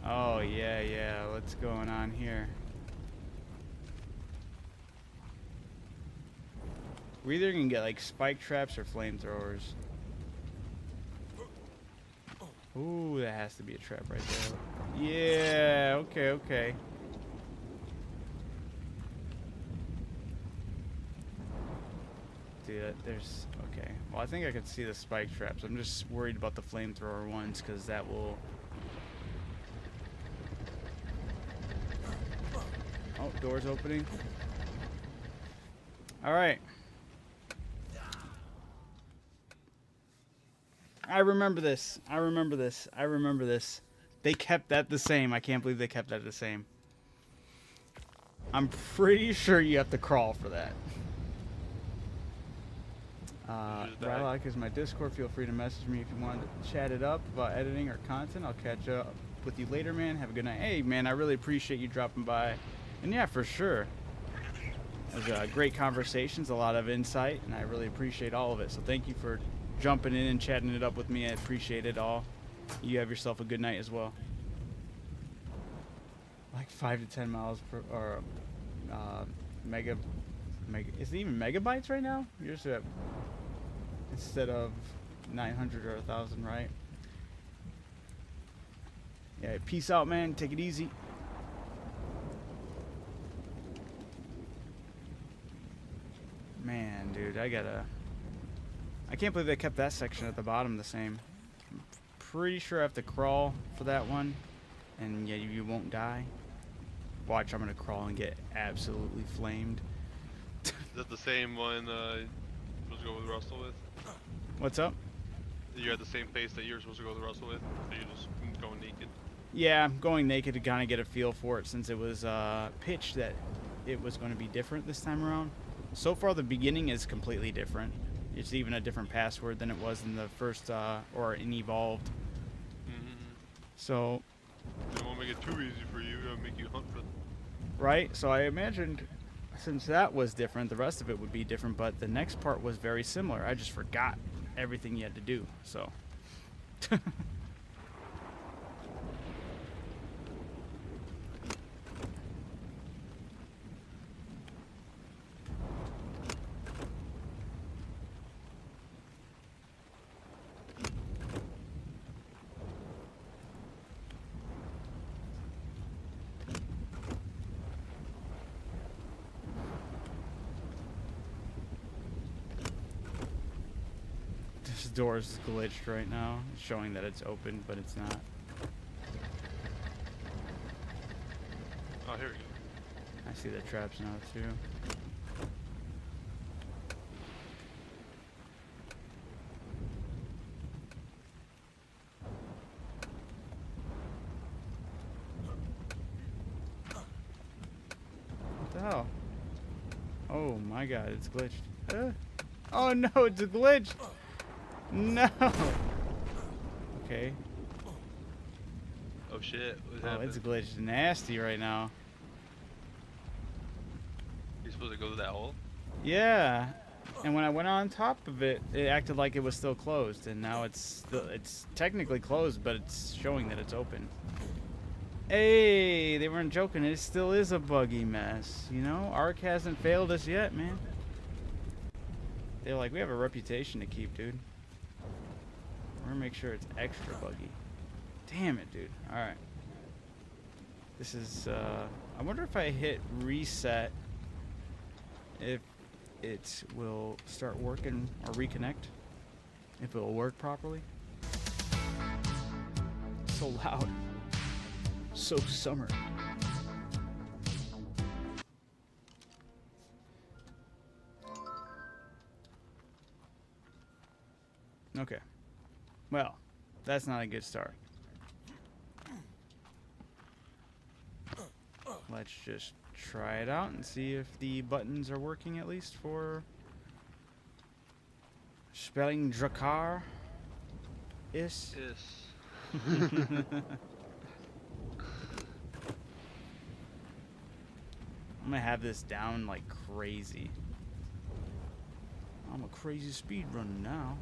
Oh, yeah, yeah. What's going on here? We're either gonna get like spike traps or flamethrowers. Ooh, that has to be a trap right there. Yeah, okay, okay. Dude, there's... Okay. Well, I think I could see the spike traps. I'm just worried about the flamethrower ones, because that will... Oh, door's opening. Alright. I remember this. I remember this. I remember this. They kept that the same. I can't believe they kept that the same. I'm pretty sure you have to crawl for that. Rylock is my Discord. Feel free to message me if you want to chat it up about editing or content. I'll catch up with you later, man. Have a good night. Hey, man, I really appreciate you dropping by. And yeah, for sure. It was great conversations, a lot of insight, and I really appreciate all of it. So thank you for jumping in and chatting it up with me. I appreciate it all. You have yourself a good night as well. like 5 to 10 miles per, or mega, is it even megabytes right now? You're just at, instead of 900 or 1,000, right? Yeah, peace out, man. Take it easy. Man, dude, I can't believe they kept that section at the bottom the same. I'm pretty sure I have to crawl for that one, and yeah, you won't die. Watch, I'm gonna crawl and get absolutely flamed. Is that the same one you're supposed to go with Russell with? What's up? You're at the same pace that you're supposed to go with Russell with? So you're just going naked? Yeah, I'm going naked to kind of get a feel for it, since it was pitched that it was going to be different this time around. So far, the beginning is completely different. It's even a different password than it was in the first, or in Evolved. So... They won't make it too easy for you, it'll make you hunt for them. Right? So I imagined, since that was different, the rest of it would be different, but the next part was very similar. I just forgot everything you had to do, so... This door is glitched right now, showing that it's open, but it's not. Oh, here we go. I see the traps now, too. What the hell? Oh my god, it's glitched. Oh no, it's glitched! No! Okay. Oh shit, what Oh, happened? it's glitched nasty right now. You're supposed to go to that hole? Yeah. And when I went on top of it, it acted like it was still closed, and now it's technically closed, but it's showing that it's open. Hey, they weren't joking. It still is a buggy mess. You know, Ark hasn't failed us yet, man. They're like, we have a reputation to keep, dude. We're gonna make sure it's extra buggy. Damn it, dude. All right. This is. I wonder if I hit reset, if it will start working or reconnect. If it will work properly. So loud. So summer. Okay. Well, that's not a good start. Let's just try it out and see if the buttons are working, at least for spelling Drakkar. Is. Yes. I'm gonna have this down like crazy. I'm a crazy speedrunner now.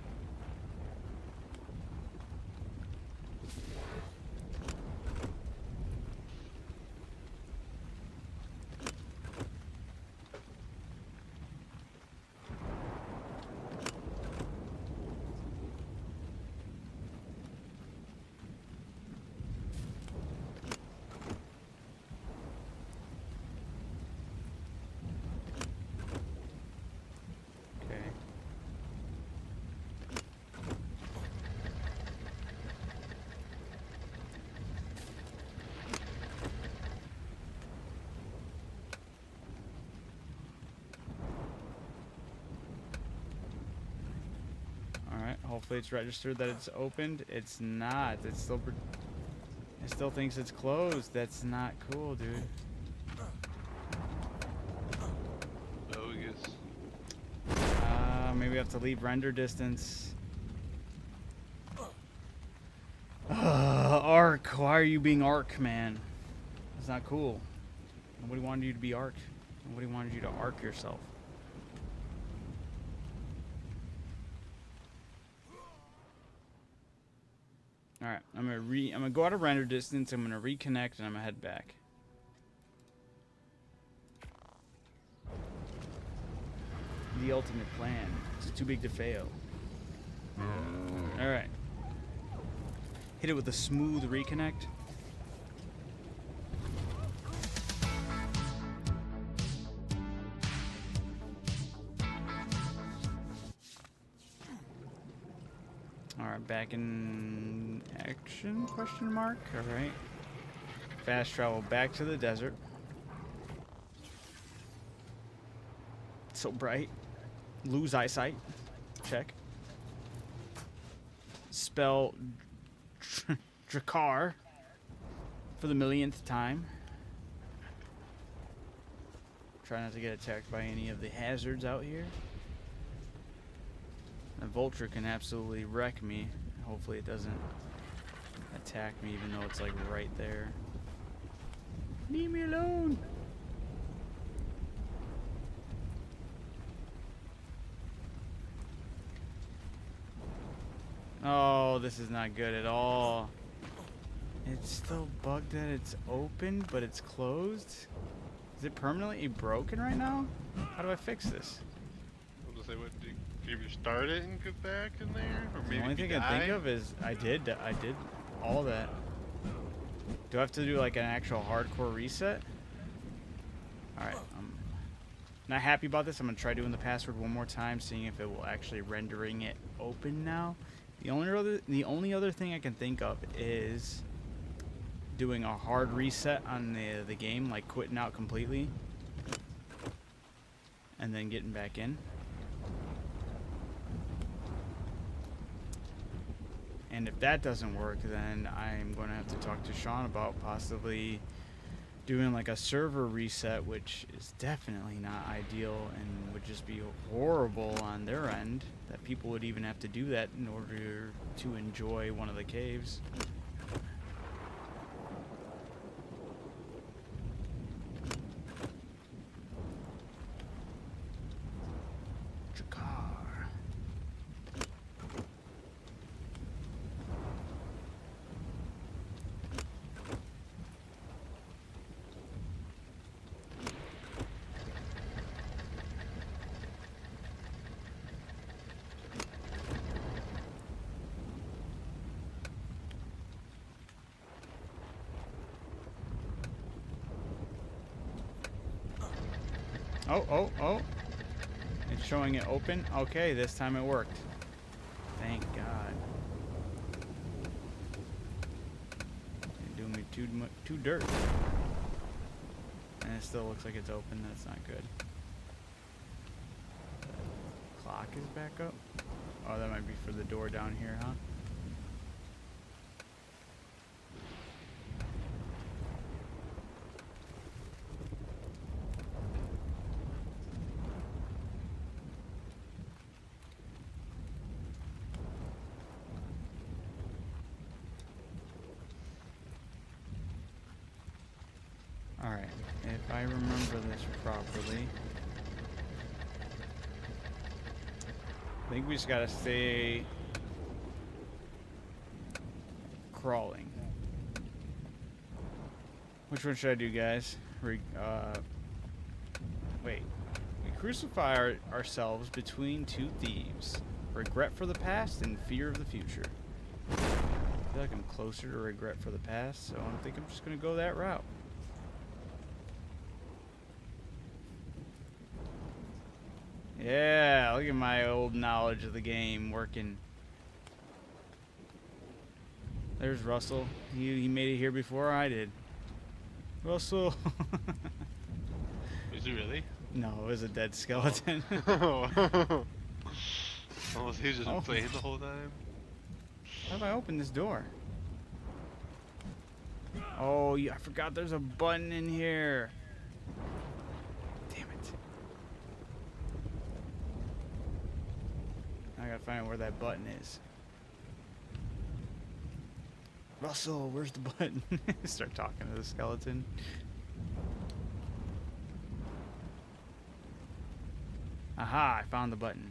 Hopefully it's registered that it's opened. It's not. It still thinks it's closed. That's not cool, dude. Bogus. Maybe I have to leave render distance. Ark. Why are you being Ark, man? It's not cool. Nobody wanted you to be Ark. Nobody wanted you to Ark yourself. Alright, I'm gonna go out of render distance, I'm gonna reconnect, and I'm gonna head back. the ultimate plan. It's too big to fail. Alright. Hit it with a smooth reconnect. Alright, back in action, question mark? Alright. Fast travel back to the desert. So bright. Lose eyesight. Check. Spell Drakkar for the millionth time. Try not to get attacked by any of the hazards out here. The vulture can absolutely wreck me. Hopefully it doesn't attack me even though it's like right there. Leave me alone. Oh, this is not good at all. It's still bugged that it's open, but it's closed. Is it permanently broken right now? How do I fix this? I'll just say, what, do you restart it and get back in there? Or maybe The only thing I can think of is I did all that. Do I have to do like an actual hardcore reset? Alright, I'm not happy about this. I'm gonna try doing the password one more time, seeing if it will actually rendering it open now. The only other thing I can think of is doing a hard reset on the game, like quitting out completely and then getting back in. And if that doesn't work, then I'm going to have to talk to Sean about possibly doing like a server reset, which is definitely not ideal and would just be horrible on their end, that people would even have to do that in order to enjoy one of the caves. Oh. It's showing it open. Okay, this time it worked. Thank God. You're doing me too dirt. And it still looks like it's open. That's not good. Clock is back up. Oh, that might be for the door down here, huh? Alright, if I remember this properly, I think we just gotta stay crawling. Which one should I do, guys? Wait. We crucify ourselves between two thieves. Regret for the past and fear of the future. I feel like I'm closer to regret for the past, so I think I'm just gonna go that route. Yeah, look at my old knowledge of the game working. There's Russell. He made it here before I did. Russell. Is he really? No, it was a dead skeleton. Oh. Almost he was just playing the whole time. How do I open this door? Oh, yeah, I forgot there's a button in here. Damn it. I gotta find out where that button is. Russell, where's the button? Start talking to the skeleton. Aha, I found the button.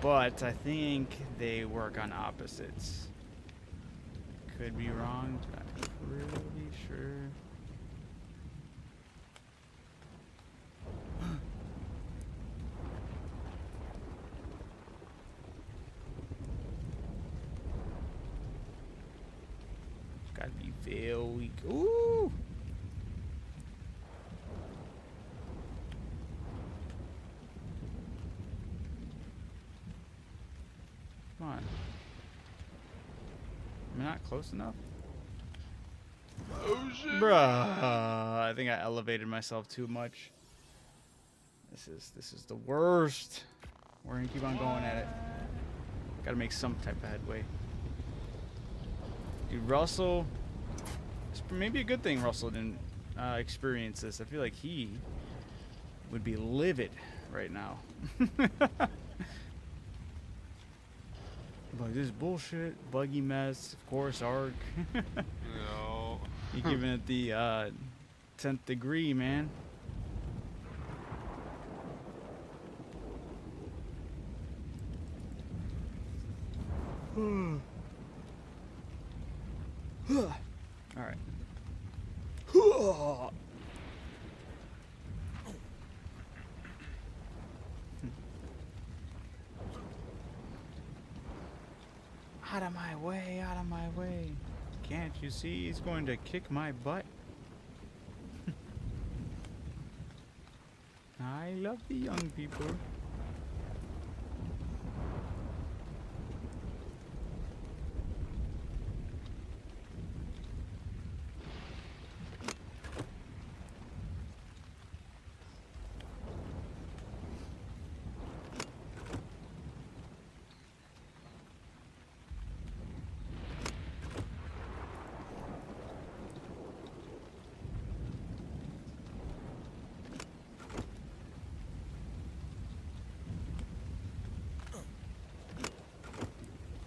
But I think they work on opposites. Could be wrong, but I'm pretty sure. Gotta be very... Ooh! Come on. Am I not close enough? Oh shit! Bruh. I think I elevated myself too much. This is the worst. We're gonna keep on going at it. Gotta make some type of headway. Dude, Russell... It's maybe a good thing Russell didn't experience this. I feel like he would be livid right now. Like, this is bullshit. Buggy mess. Of course, ARC. No. You giving it the 10th degree, man. All right. Out of my way, out of my way. Can't you see he's going to kick my butt? I love the young people.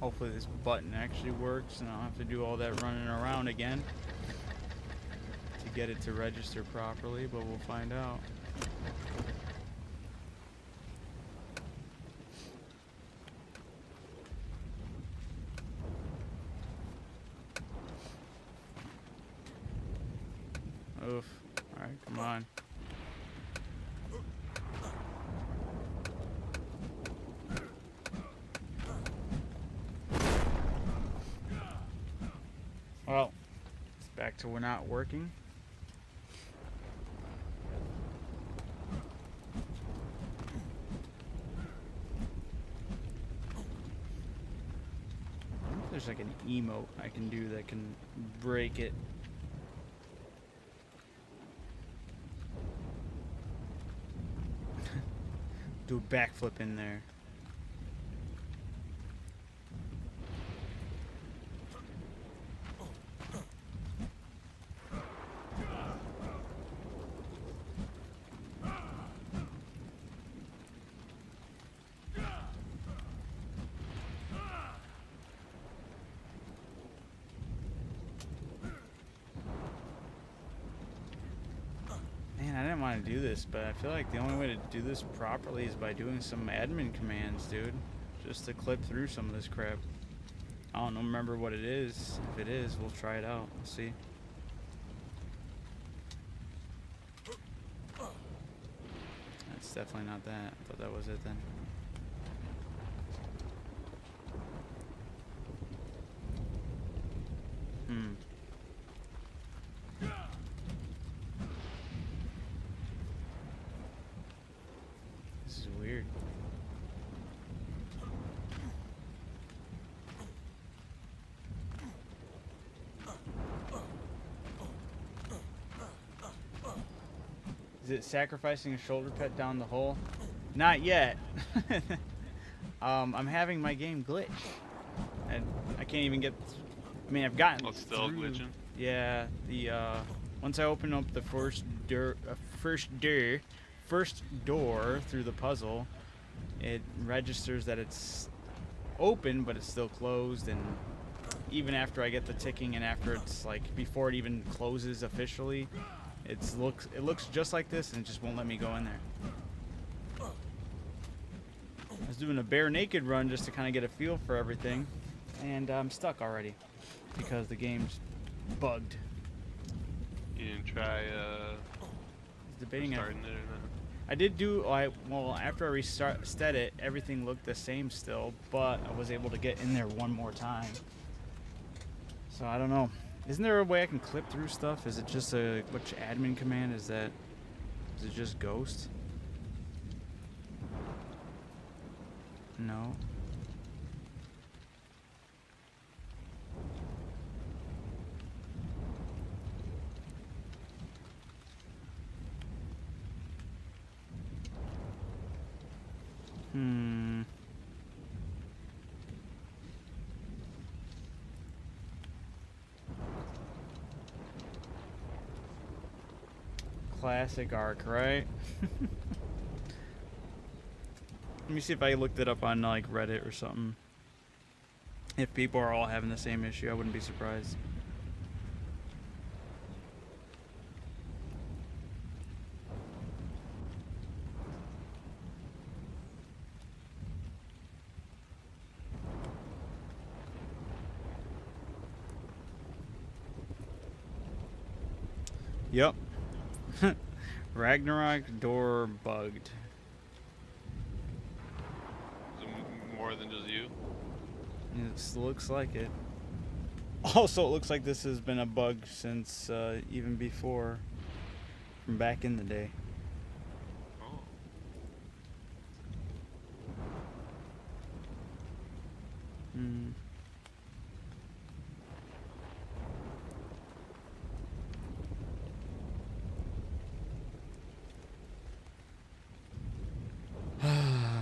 Hopefully this button actually works and I don't have to do all that running around again to get it to register properly, but we'll find out. Oof. Alright, come on. Well, it's back to we're not working. I wonder if there's like an emote I can do that can break it. Do a backflip in there. I didn't want to do this, but I feel like the only way to do this properly is by doing some admin commands, dude. Just to clip through some of this crap. I don't remember what it is. If it is, we'll try it out. We'll see. That's definitely not that. I thought that was it then. This is weird. Is it sacrificing a shoulder pet down the hole? Not yet. I'm having my game glitch. And I can't even get... I mean, I've gotten Oh, it's still through. glitching? Yeah, the once I open up the first door through the puzzle, it registers that it's open, but it's still closed. And even after I get the ticking, and after it's like before it even closes officially, it looks just like this, and it just won't let me go in there. I was doing a bare naked run just to kind of get a feel for everything, and I'm stuck already because the game's bugged. You didn't try Debating starting it or not? I did do, well, after I restarted it, everything looked the same still, but I was able to get in there one more time. So I don't know. Isn't there a way I can clip through stuff? Is it just a which admin command is that? Is it just ghost? No. Hmm. Classic arc, right? Let me see if I looked it up on like Reddit or something. If people are all having the same issue, I wouldn't be surprised. Yep. Ragnarok door bugged. Is it more than just you? It looks like it. Also, it looks like this has been a bug since even before, from back in the day. Oh. Hmm.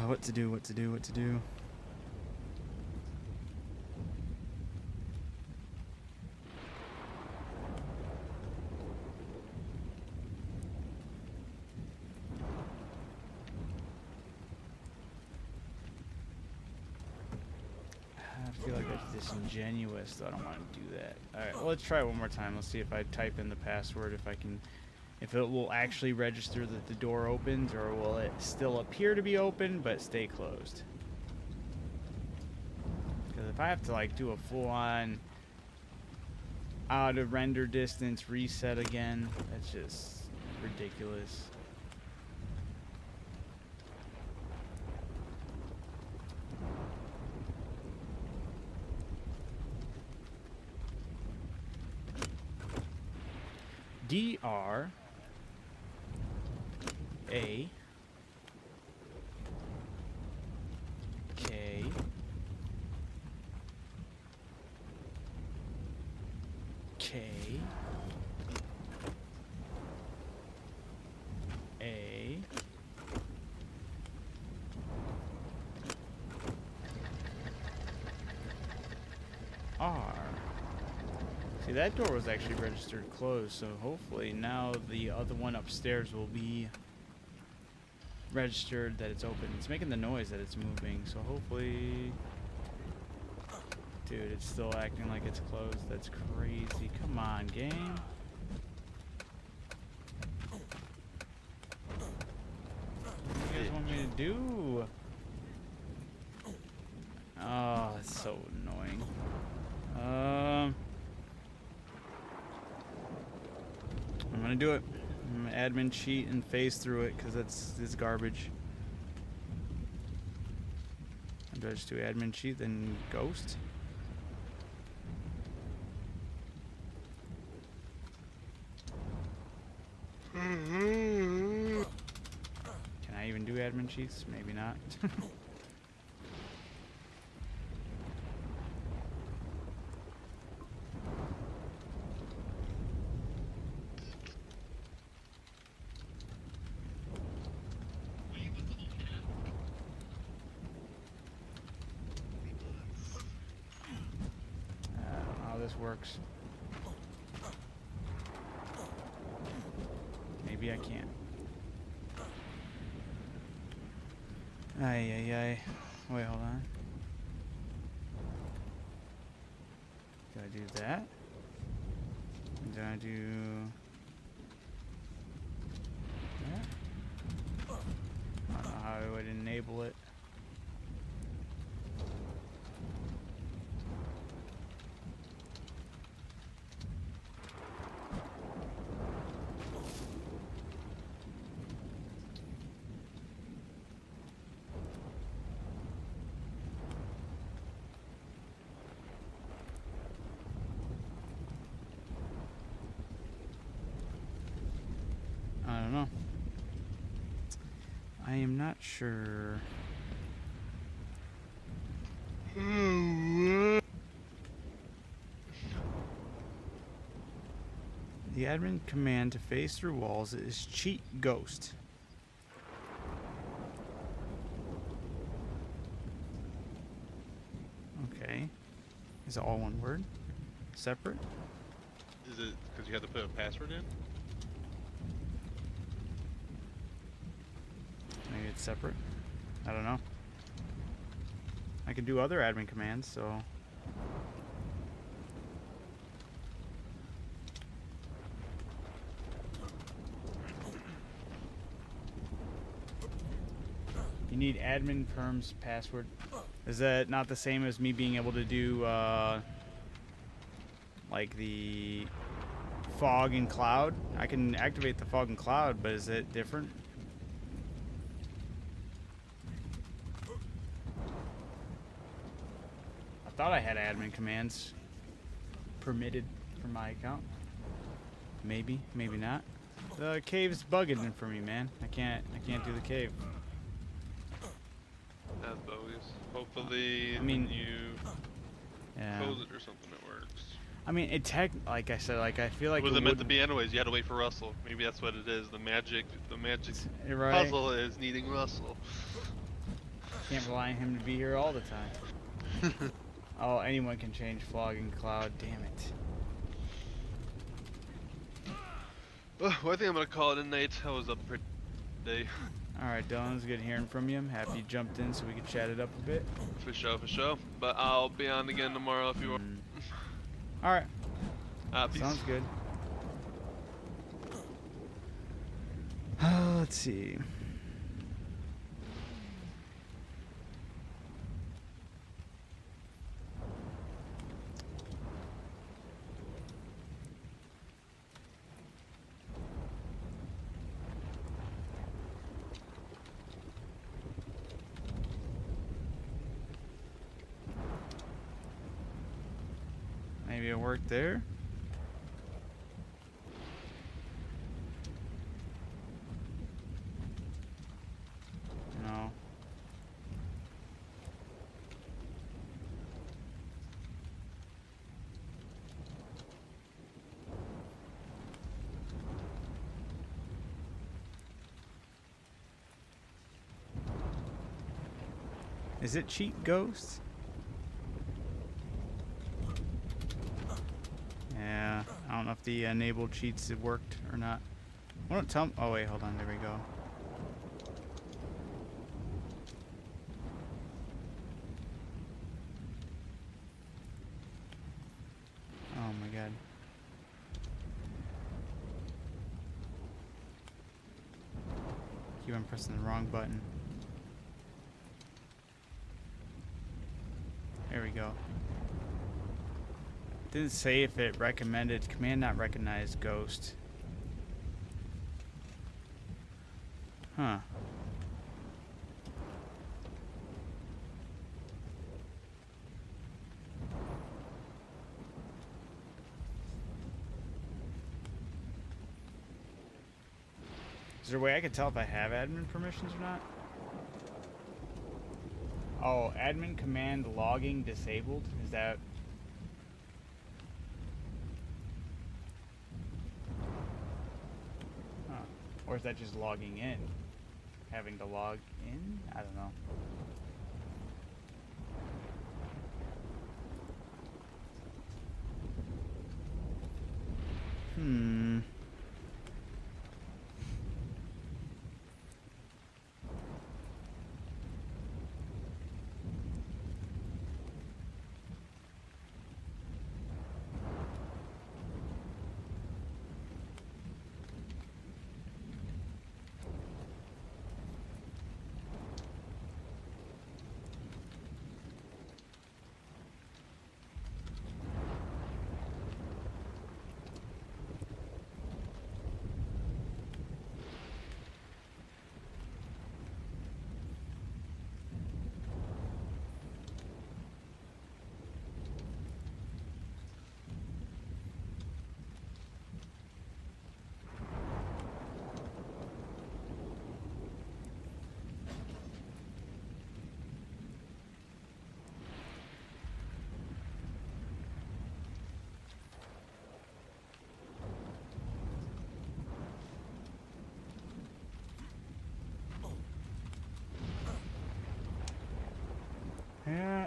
What to do, what to do, what to do. I feel like that's disingenuous, though I don't want to do that. Alright, well, let's try it one more time. Let's see if I type in the password, if it will actually register that the door opens, or will it still appear to be open but stay closed? Because if I have to like do a full-on out of render distance reset again, that's just ridiculous. DR A K K A R. See, that door was actually registered closed, so hopefully now the other one upstairs will be registered that it's open. It's making the noise that it's moving, so hopefully... Dude, it's still acting like it's closed. That's crazy. Come on, game. What do you guys want me to do? Oh, that's so annoying. I'm gonna do it. I'm gonna admin cheat and phase through it because it's garbage. Do I just do admin cheat then ghost? Can I even do admin cheats? Maybe not. Works. Maybe I can't. Ay, ay, ay. Wait, hold on. Do I do that? Do I do that? I don't know how I would enable it. not sure. The admin command to phase through walls is cheat ghost. Okay. Is it all one word? Separate? Is it because you have to put a password in? Maybe it's separate. I don't know. I can do other admin commands, so... You need admin perms password. Is that not the same as me being able to do, like the fog and cloud? I can activate the fog and cloud, but is it different? I thought I had admin commands permitted for my account. Maybe, maybe not. The cave's bugging for me, man. I can't do the cave. That's bogus. Hopefully, I mean, when you Yeah. close it or something, it works. I mean, like I said, like I feel like It wasn't it meant to would- be anyways. You had to wait for Russell. Maybe that's what it is. The magic right? puzzle is needing Russell. Can't rely on him to be here all the time. Oh, anyone can change fog and cloud. Damn it. Well, I think I'm gonna call it a night. That was a pretty day. All right, Dylan, it was good hearing from you. I'm happy you jumped in so we could chat it up a bit. For sure, for sure. But I'll be on again tomorrow if you want. All right, Peace. sounds good. Let's see. Maybe it worked there. No. Is it cheat ghost? Yeah, I don't know if the enabled cheats it worked or not. Won't tell me. Oh wait, hold on. There we go. Oh my god. Keep on pressing the wrong button. There we go. Didn't say if it recommended command not recognized ghost. Huh. Is there a way I can tell if I have admin permissions or not? Oh, admin command logging disabled? Is that... Huh. Or is that just logging in? Having to log in? I don't know. Hmm.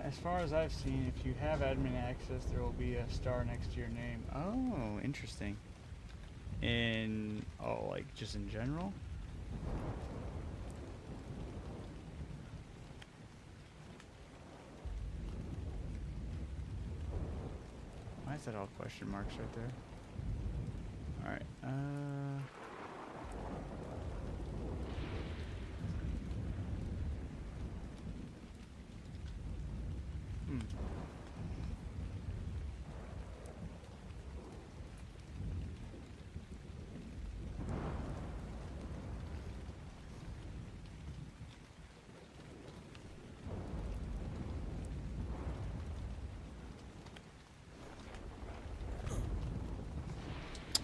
As far as I've seen, if you have admin access, there will be a star next to your name. Oh, interesting. Like just in general? Why is that all question marks right there? Alright,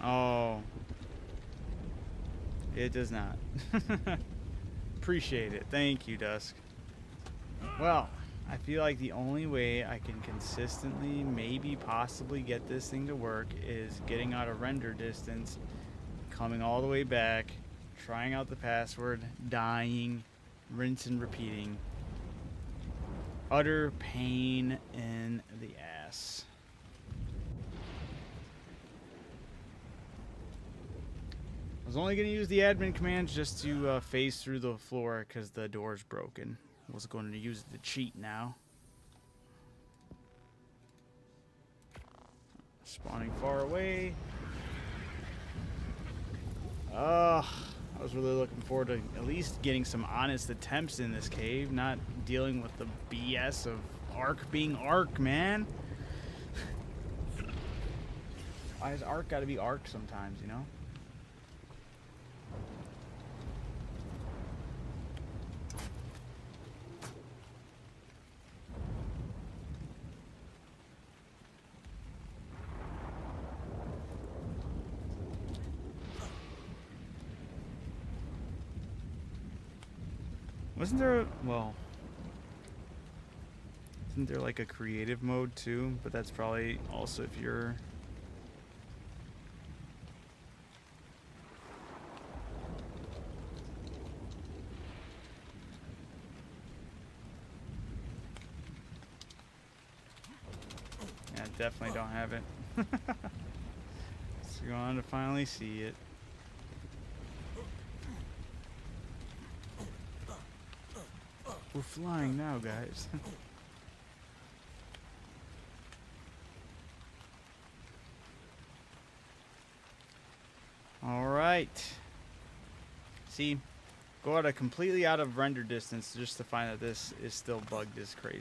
Oh. It does not. Appreciate it. Thank you, Dusk. Well, I feel like the only way I can consistently, maybe possibly get this thing to work is getting out of render distance, coming all the way back, trying out the password, dying, rinse and repeating. Utter pain in the ass. I was only going to use the admin commands just to phase through the floor because the door's broken. I was going to use it to cheat now. Spawning far away. I was really looking forward to at least getting some honest attempts in this cave, not dealing with the BS of Ark being Ark, man. Why has Ark got to be Ark sometimes, you know? Wasn't there isn't there like a creative mode too? But that's probably also if you're... Yeah, definitely don't have it. Let's go on to finally see it. We're flying now, guys. Alright. See, go completely out of render distance just to find that this is still bugged as crazy.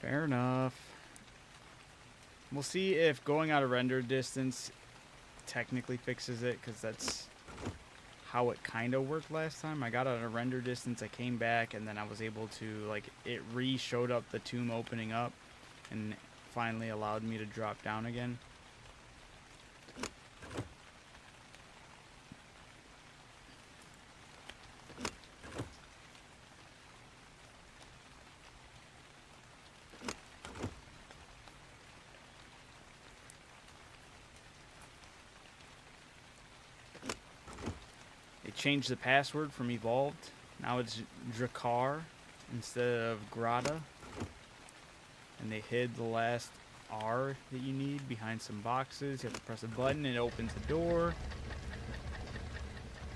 Fair enough. We'll see if going out of render distance technically fixes it, because that's how it kind of worked last time. I got out of render distance, I came back, and then I was able to, like, it re-showed up the tomb opening up and finally allowed me to drop down again. Changed the password from evolved. Now it's Drakkar instead of Grata. And they hid the last R that you need behind some boxes. You have to press a button, it opens the door.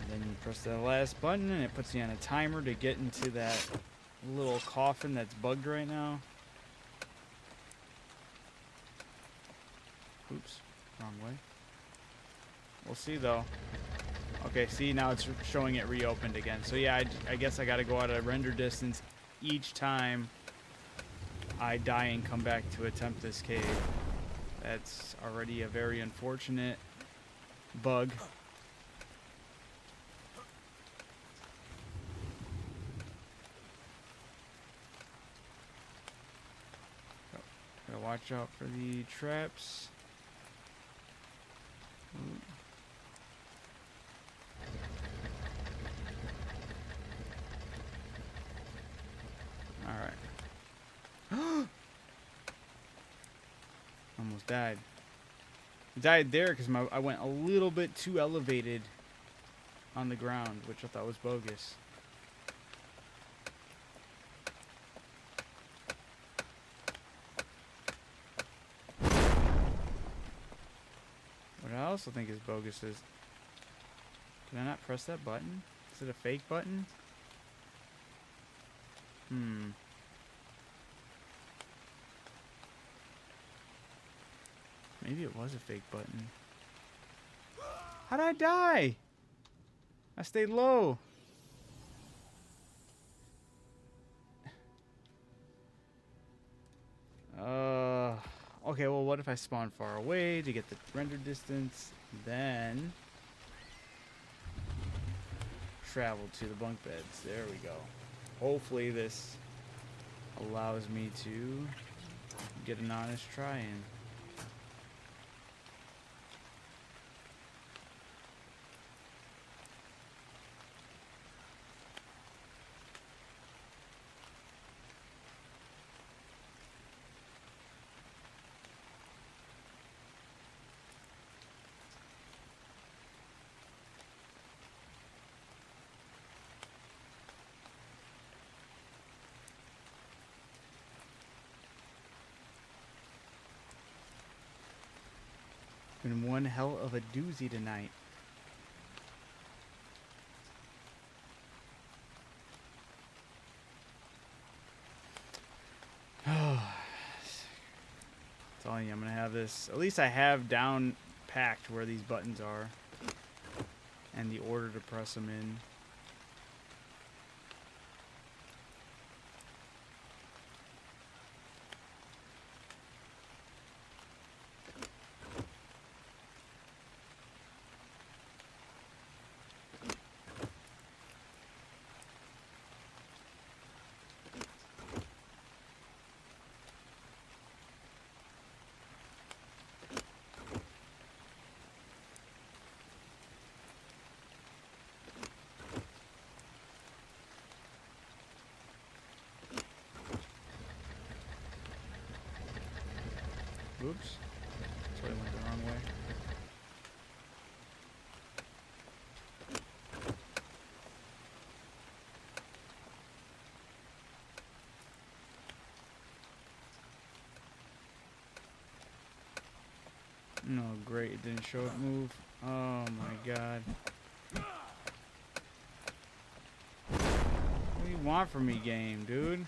And then you press the last button and it puts you on a timer to get into that little coffin that's bugged right now. Oops, wrong way. We'll see though. Okay, see, now it's showing it reopened again. So yeah, I guess I gotta go out of render distance each time I die and come back to attempt this cave. That's already a very unfortunate bug. Gotta watch out for the traps. Ooh. Alright. Almost died. I died there because I went a little bit too elevated on the ground, which I thought was bogus. What I also think is bogus is, can I not press that button? Is it a fake button? Maybe it was a fake button. How'd I die? I stayed low. Okay, well, what if I spawn far away to get the render distance, then travel to the bunk beds? There we go. Hopefully this allows me to get an honest try in. Been one hell of a doozy tonight. Telling you, I'm gonna have this. At least I have down packed where these buttons are and the order to press them in. Oops. That's why I went the wrong way. No, great. It didn't show it move. Oh my god. What do you want from me, game, dude?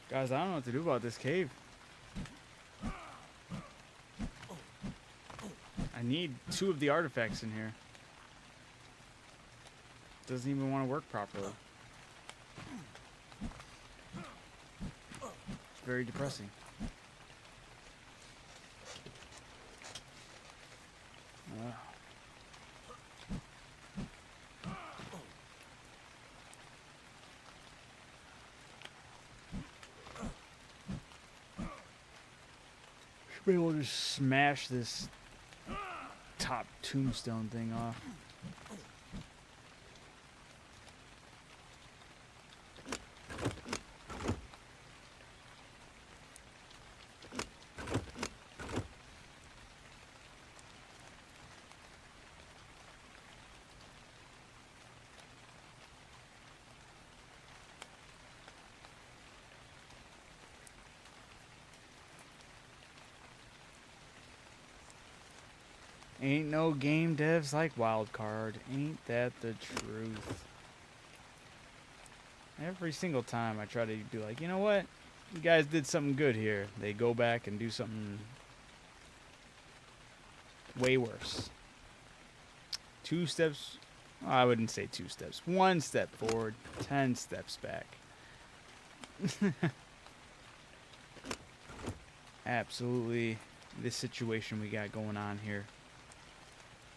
Guys, I don't know what to do about this cave. I need 2 of the artifacts in here. Doesn't even want to work properly. It's very depressing. Should be able to just smash this top tombstone thing off. Ain't no game devs like Wildcard. Ain't that the truth? Every single time I try to be like, you know what? You guys did something good here. They go back and do something way worse. 2 steps. Well, I wouldn't say 2 steps. 1 step forward, 10 steps back. Absolutely this situation we got going on here.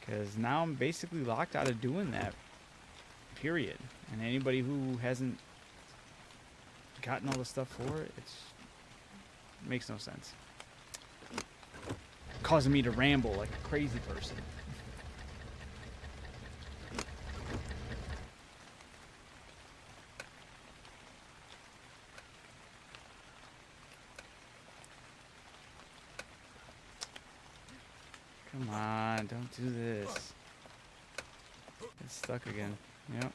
Because now I'm basically locked out of doing that, period. And anybody who hasn't gotten all the stuff for it, it makes no sense. Causing me to ramble like a crazy person. Come on, don't do this. Get stuck again. Yep.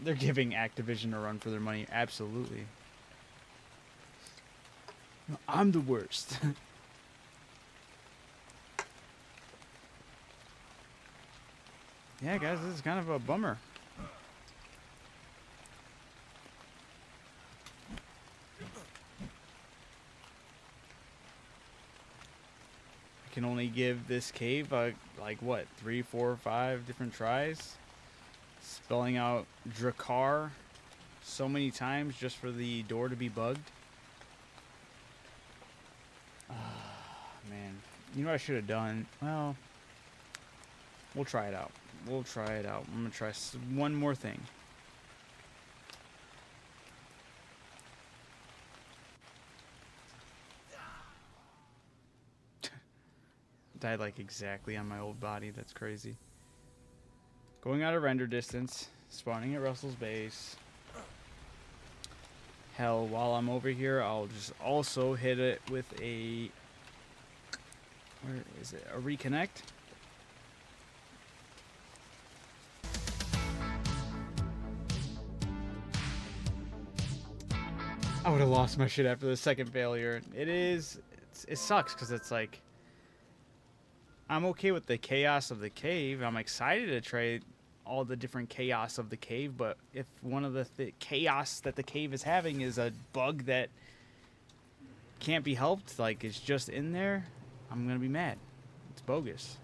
They're giving Activision a run for their money. Absolutely. No, I'm the worst. Yeah, guys, this is kind of a bummer. I can only give this cave like what, 3, 4, 5 different tries, spelling out Drakkar so many times just for the door to be bugged. Man, you know what I should have done? Well, we'll try it out. We'll try it out. I'm gonna try one more thing. Died like exactly on my old body. That's crazy. Going out of render distance, spawning at Russell's base. Hell, while I'm over here, I'll just also hit it with a, where is it? A reconnect. I would have lost my shit after the second failure. It sucks because it's like, I'm okay with the chaos of the cave. I'm excited to try all the different chaos of the cave, but if one of the chaos that the cave is having is a bug that can't be helped, like it's just in there, I'm gonna be mad. It's bogus.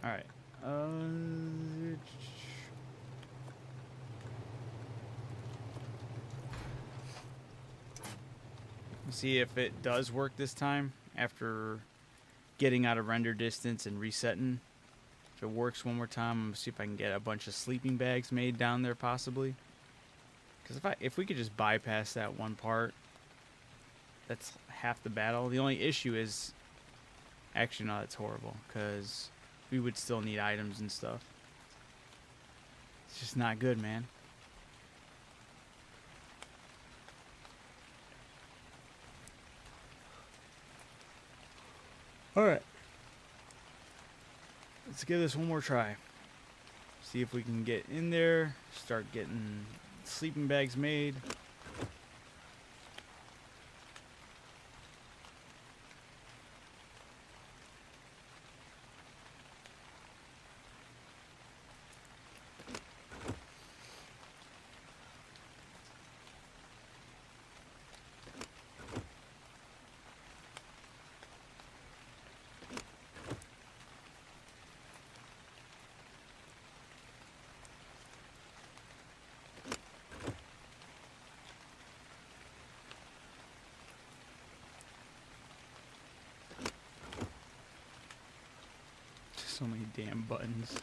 All right. See if it does work this time after getting out of render distance and resetting. If it works one more time, I'm gonna see if I can get a bunch of sleeping bags made down there possibly. Because if we could just bypass that one part, that's half the battle. The only issue is, actually no, that's horrible because we would still need items and stuff. It's just not good, man. Alright. Let's give this one more try. See if we can get in there, start getting sleeping bags made. So many damn buttons.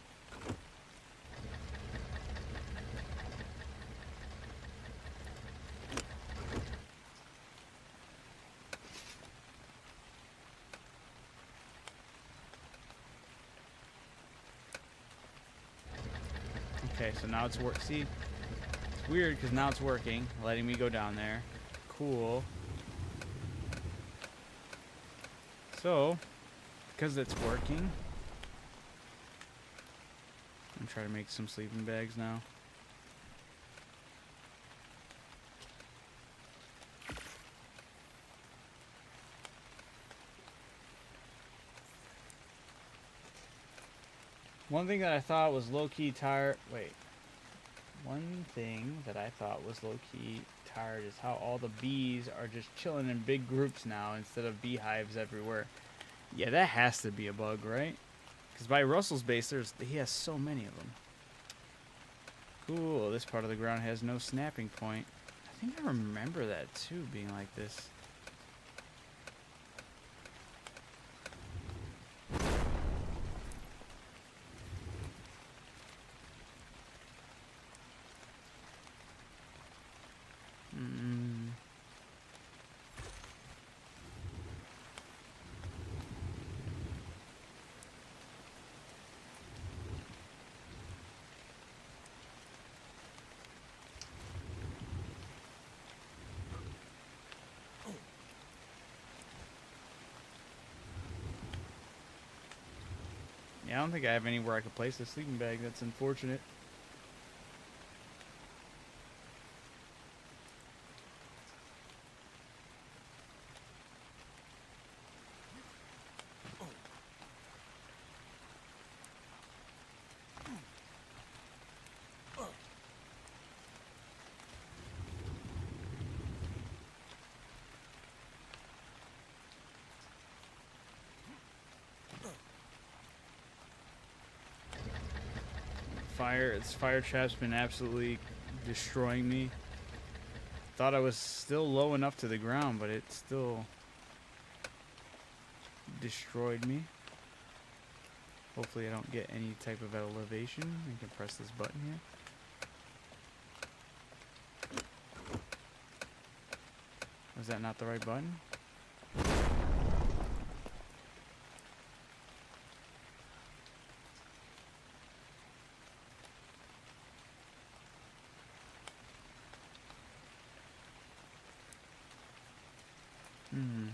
Okay, so now it's work. See, it's weird because now it's working, letting me go down there. Cool. So, because it's working, I'm trying to make some sleeping bags now. One thing that I thought was low-key tired. Wait. One thing that I thought was low-key tired is how all the bees are just chilling in big groups now instead of beehives everywhere. Yeah, that has to be a bug, right? Because by Russell's base, he has so many of them. Cool. This part of the ground has no snapping point. I think I remember that too, being like this. Yeah, I don't think I have anywhere I could place a sleeping bag. That's unfortunate. Its fire trap's been absolutely destroying me. Thought I was still low enough to the ground, but it still destroyed me. Hopefully I don't get any type of elevation. I can press this button here. Was that not the right button? Hmm.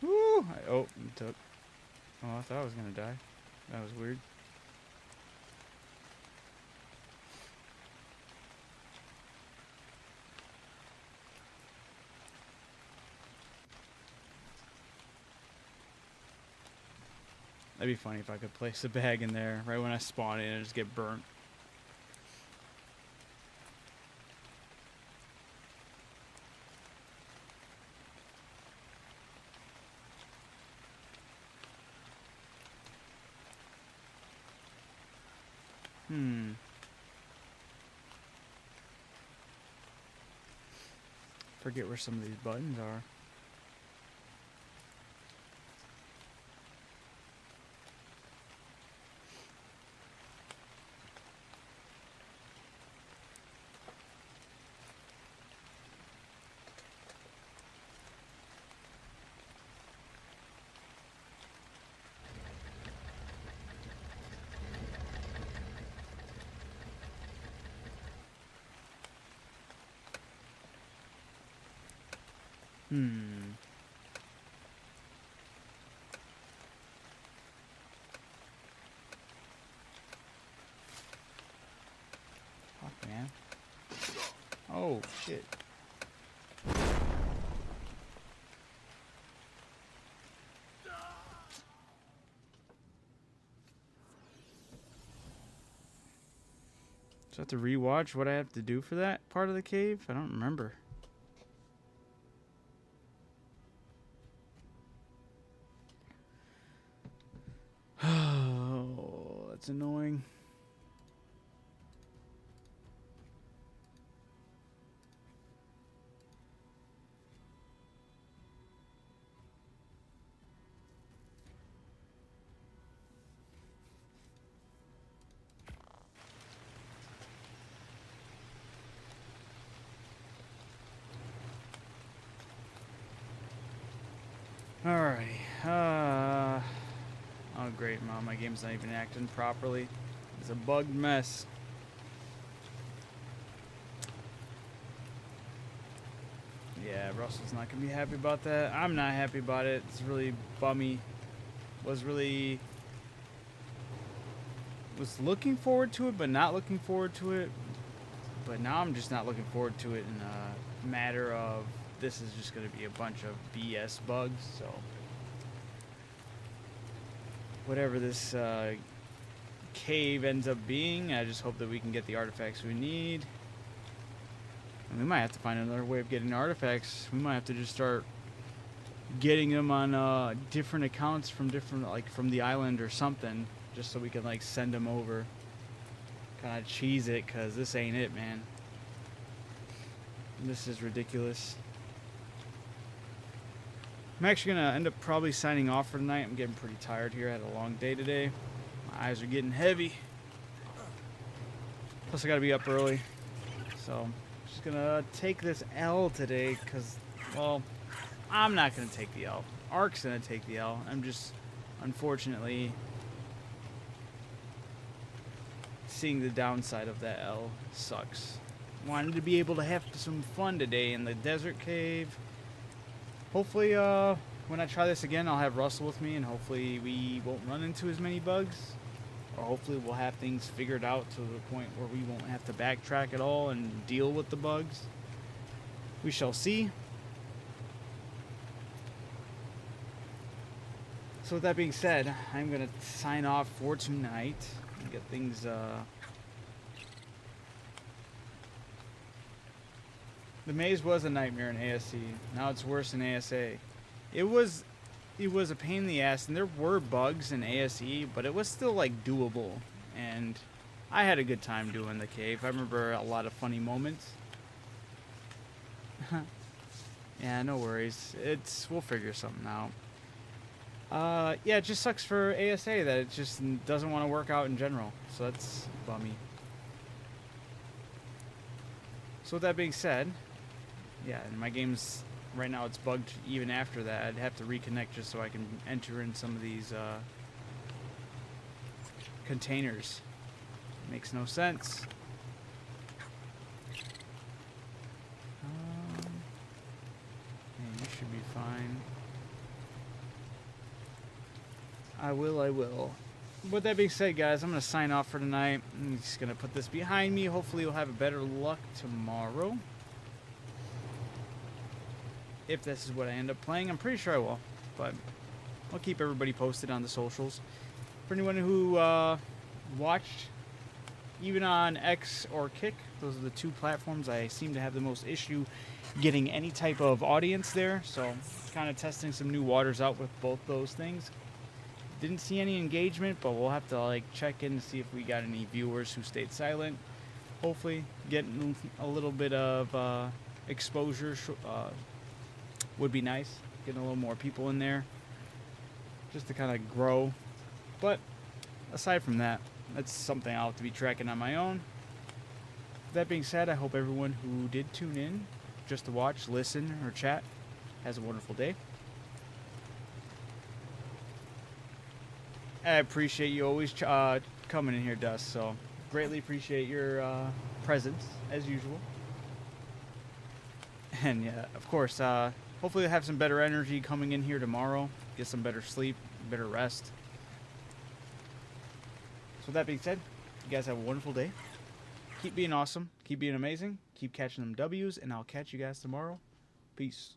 Woo! Oh, it took. Oh, I thought I was gonna die. That was weird. That'd be funny if I could place a bag in there right when I spawn in and just get burnt. Forget where some of these buttons are. Fuck, man. Oh, shit. So I have to rewatch what I have to do for that part of the cave? I don't remember. Oh, that's annoying. Alrighty. Oh great, Mom, my game's not even acting properly. It's a bugged mess. Yeah, Russell's not gonna be happy about that. I'm not happy about it. It's really bummy. Was looking forward to it, but not looking forward to it. But now I'm just not looking forward to it in a matter of this is just gonna be a bunch of BS bugs, so whatever this cave ends up being, I just hope that we can get the artifacts we need. And we might have to find another way of getting artifacts. We might have to just start getting them on different accounts from different, like from the island or something, just so we can like send them over. Kind of cheese it, cause this ain't it, man. This is ridiculous. I'm actually gonna end up probably signing off for tonight. I'm getting pretty tired here. I had a long day today. My eyes are getting heavy. Plus I gotta be up early. So I'm just gonna take this L today because, well, I'm not gonna take the L. Ark's gonna take the L. I'm just, unfortunately, seeing the downside of that L sucks. Wanted to be able to have some fun today in the desert cave. Hopefully, when I try this again, I'll have Russell with me, and hopefully we won't run into as many bugs. Or hopefully we'll have things figured out to the point where we won't have to backtrack at all and deal with the bugs. We shall see. So with that being said, I'm going to sign off for tonight and get things... The maze was a nightmare in ASC. Now it's worse in ASA. It was a pain in the ass, and there were bugs in ASE, but it was still like doable. And I had a good time doing the cave. I remember a lot of funny moments. Yeah, no worries. We'll figure something out. Yeah, it just sucks for ASA that it just doesn't want to work out in general. So that's bummy. So with that being said, yeah, and my game's right now it's bugged even after that. I'd have to reconnect just so I can enter in some of these containers. Makes no sense. Yeah, you should be fine. I will. With that being said, guys, I'm going to sign off for tonight. I'm just going to put this behind me. Hopefully we'll have a better luck tomorrow. If this is what I end up playing, I'm pretty sure I will. But I'll keep everybody posted on the socials. For anyone who watched, even on X or Kick, those are the two platforms I seem to have the most issue getting any type of audience there. So kind of testing some new waters out with both those things. Didn't see any engagement, but we'll have to like check in to see if we got any viewers who stayed silent. Hopefully getting a little bit of exposure would be nice. Getting a little more people in there just to kind of grow. But aside from that, that's something I'll have to be tracking on my own. That being said, I hope everyone who did tune in just to watch, listen, or chat has a wonderful day. I appreciate you always coming in here, Dust, so greatly appreciate your presence, as usual. And yeah, of course, hopefully we'll have some better energy coming in here tomorrow, get some better sleep, better rest. So with that being said, you guys have a wonderful day. Keep being awesome, keep being amazing, keep catching them W's, and I'll catch you guys tomorrow. Peace.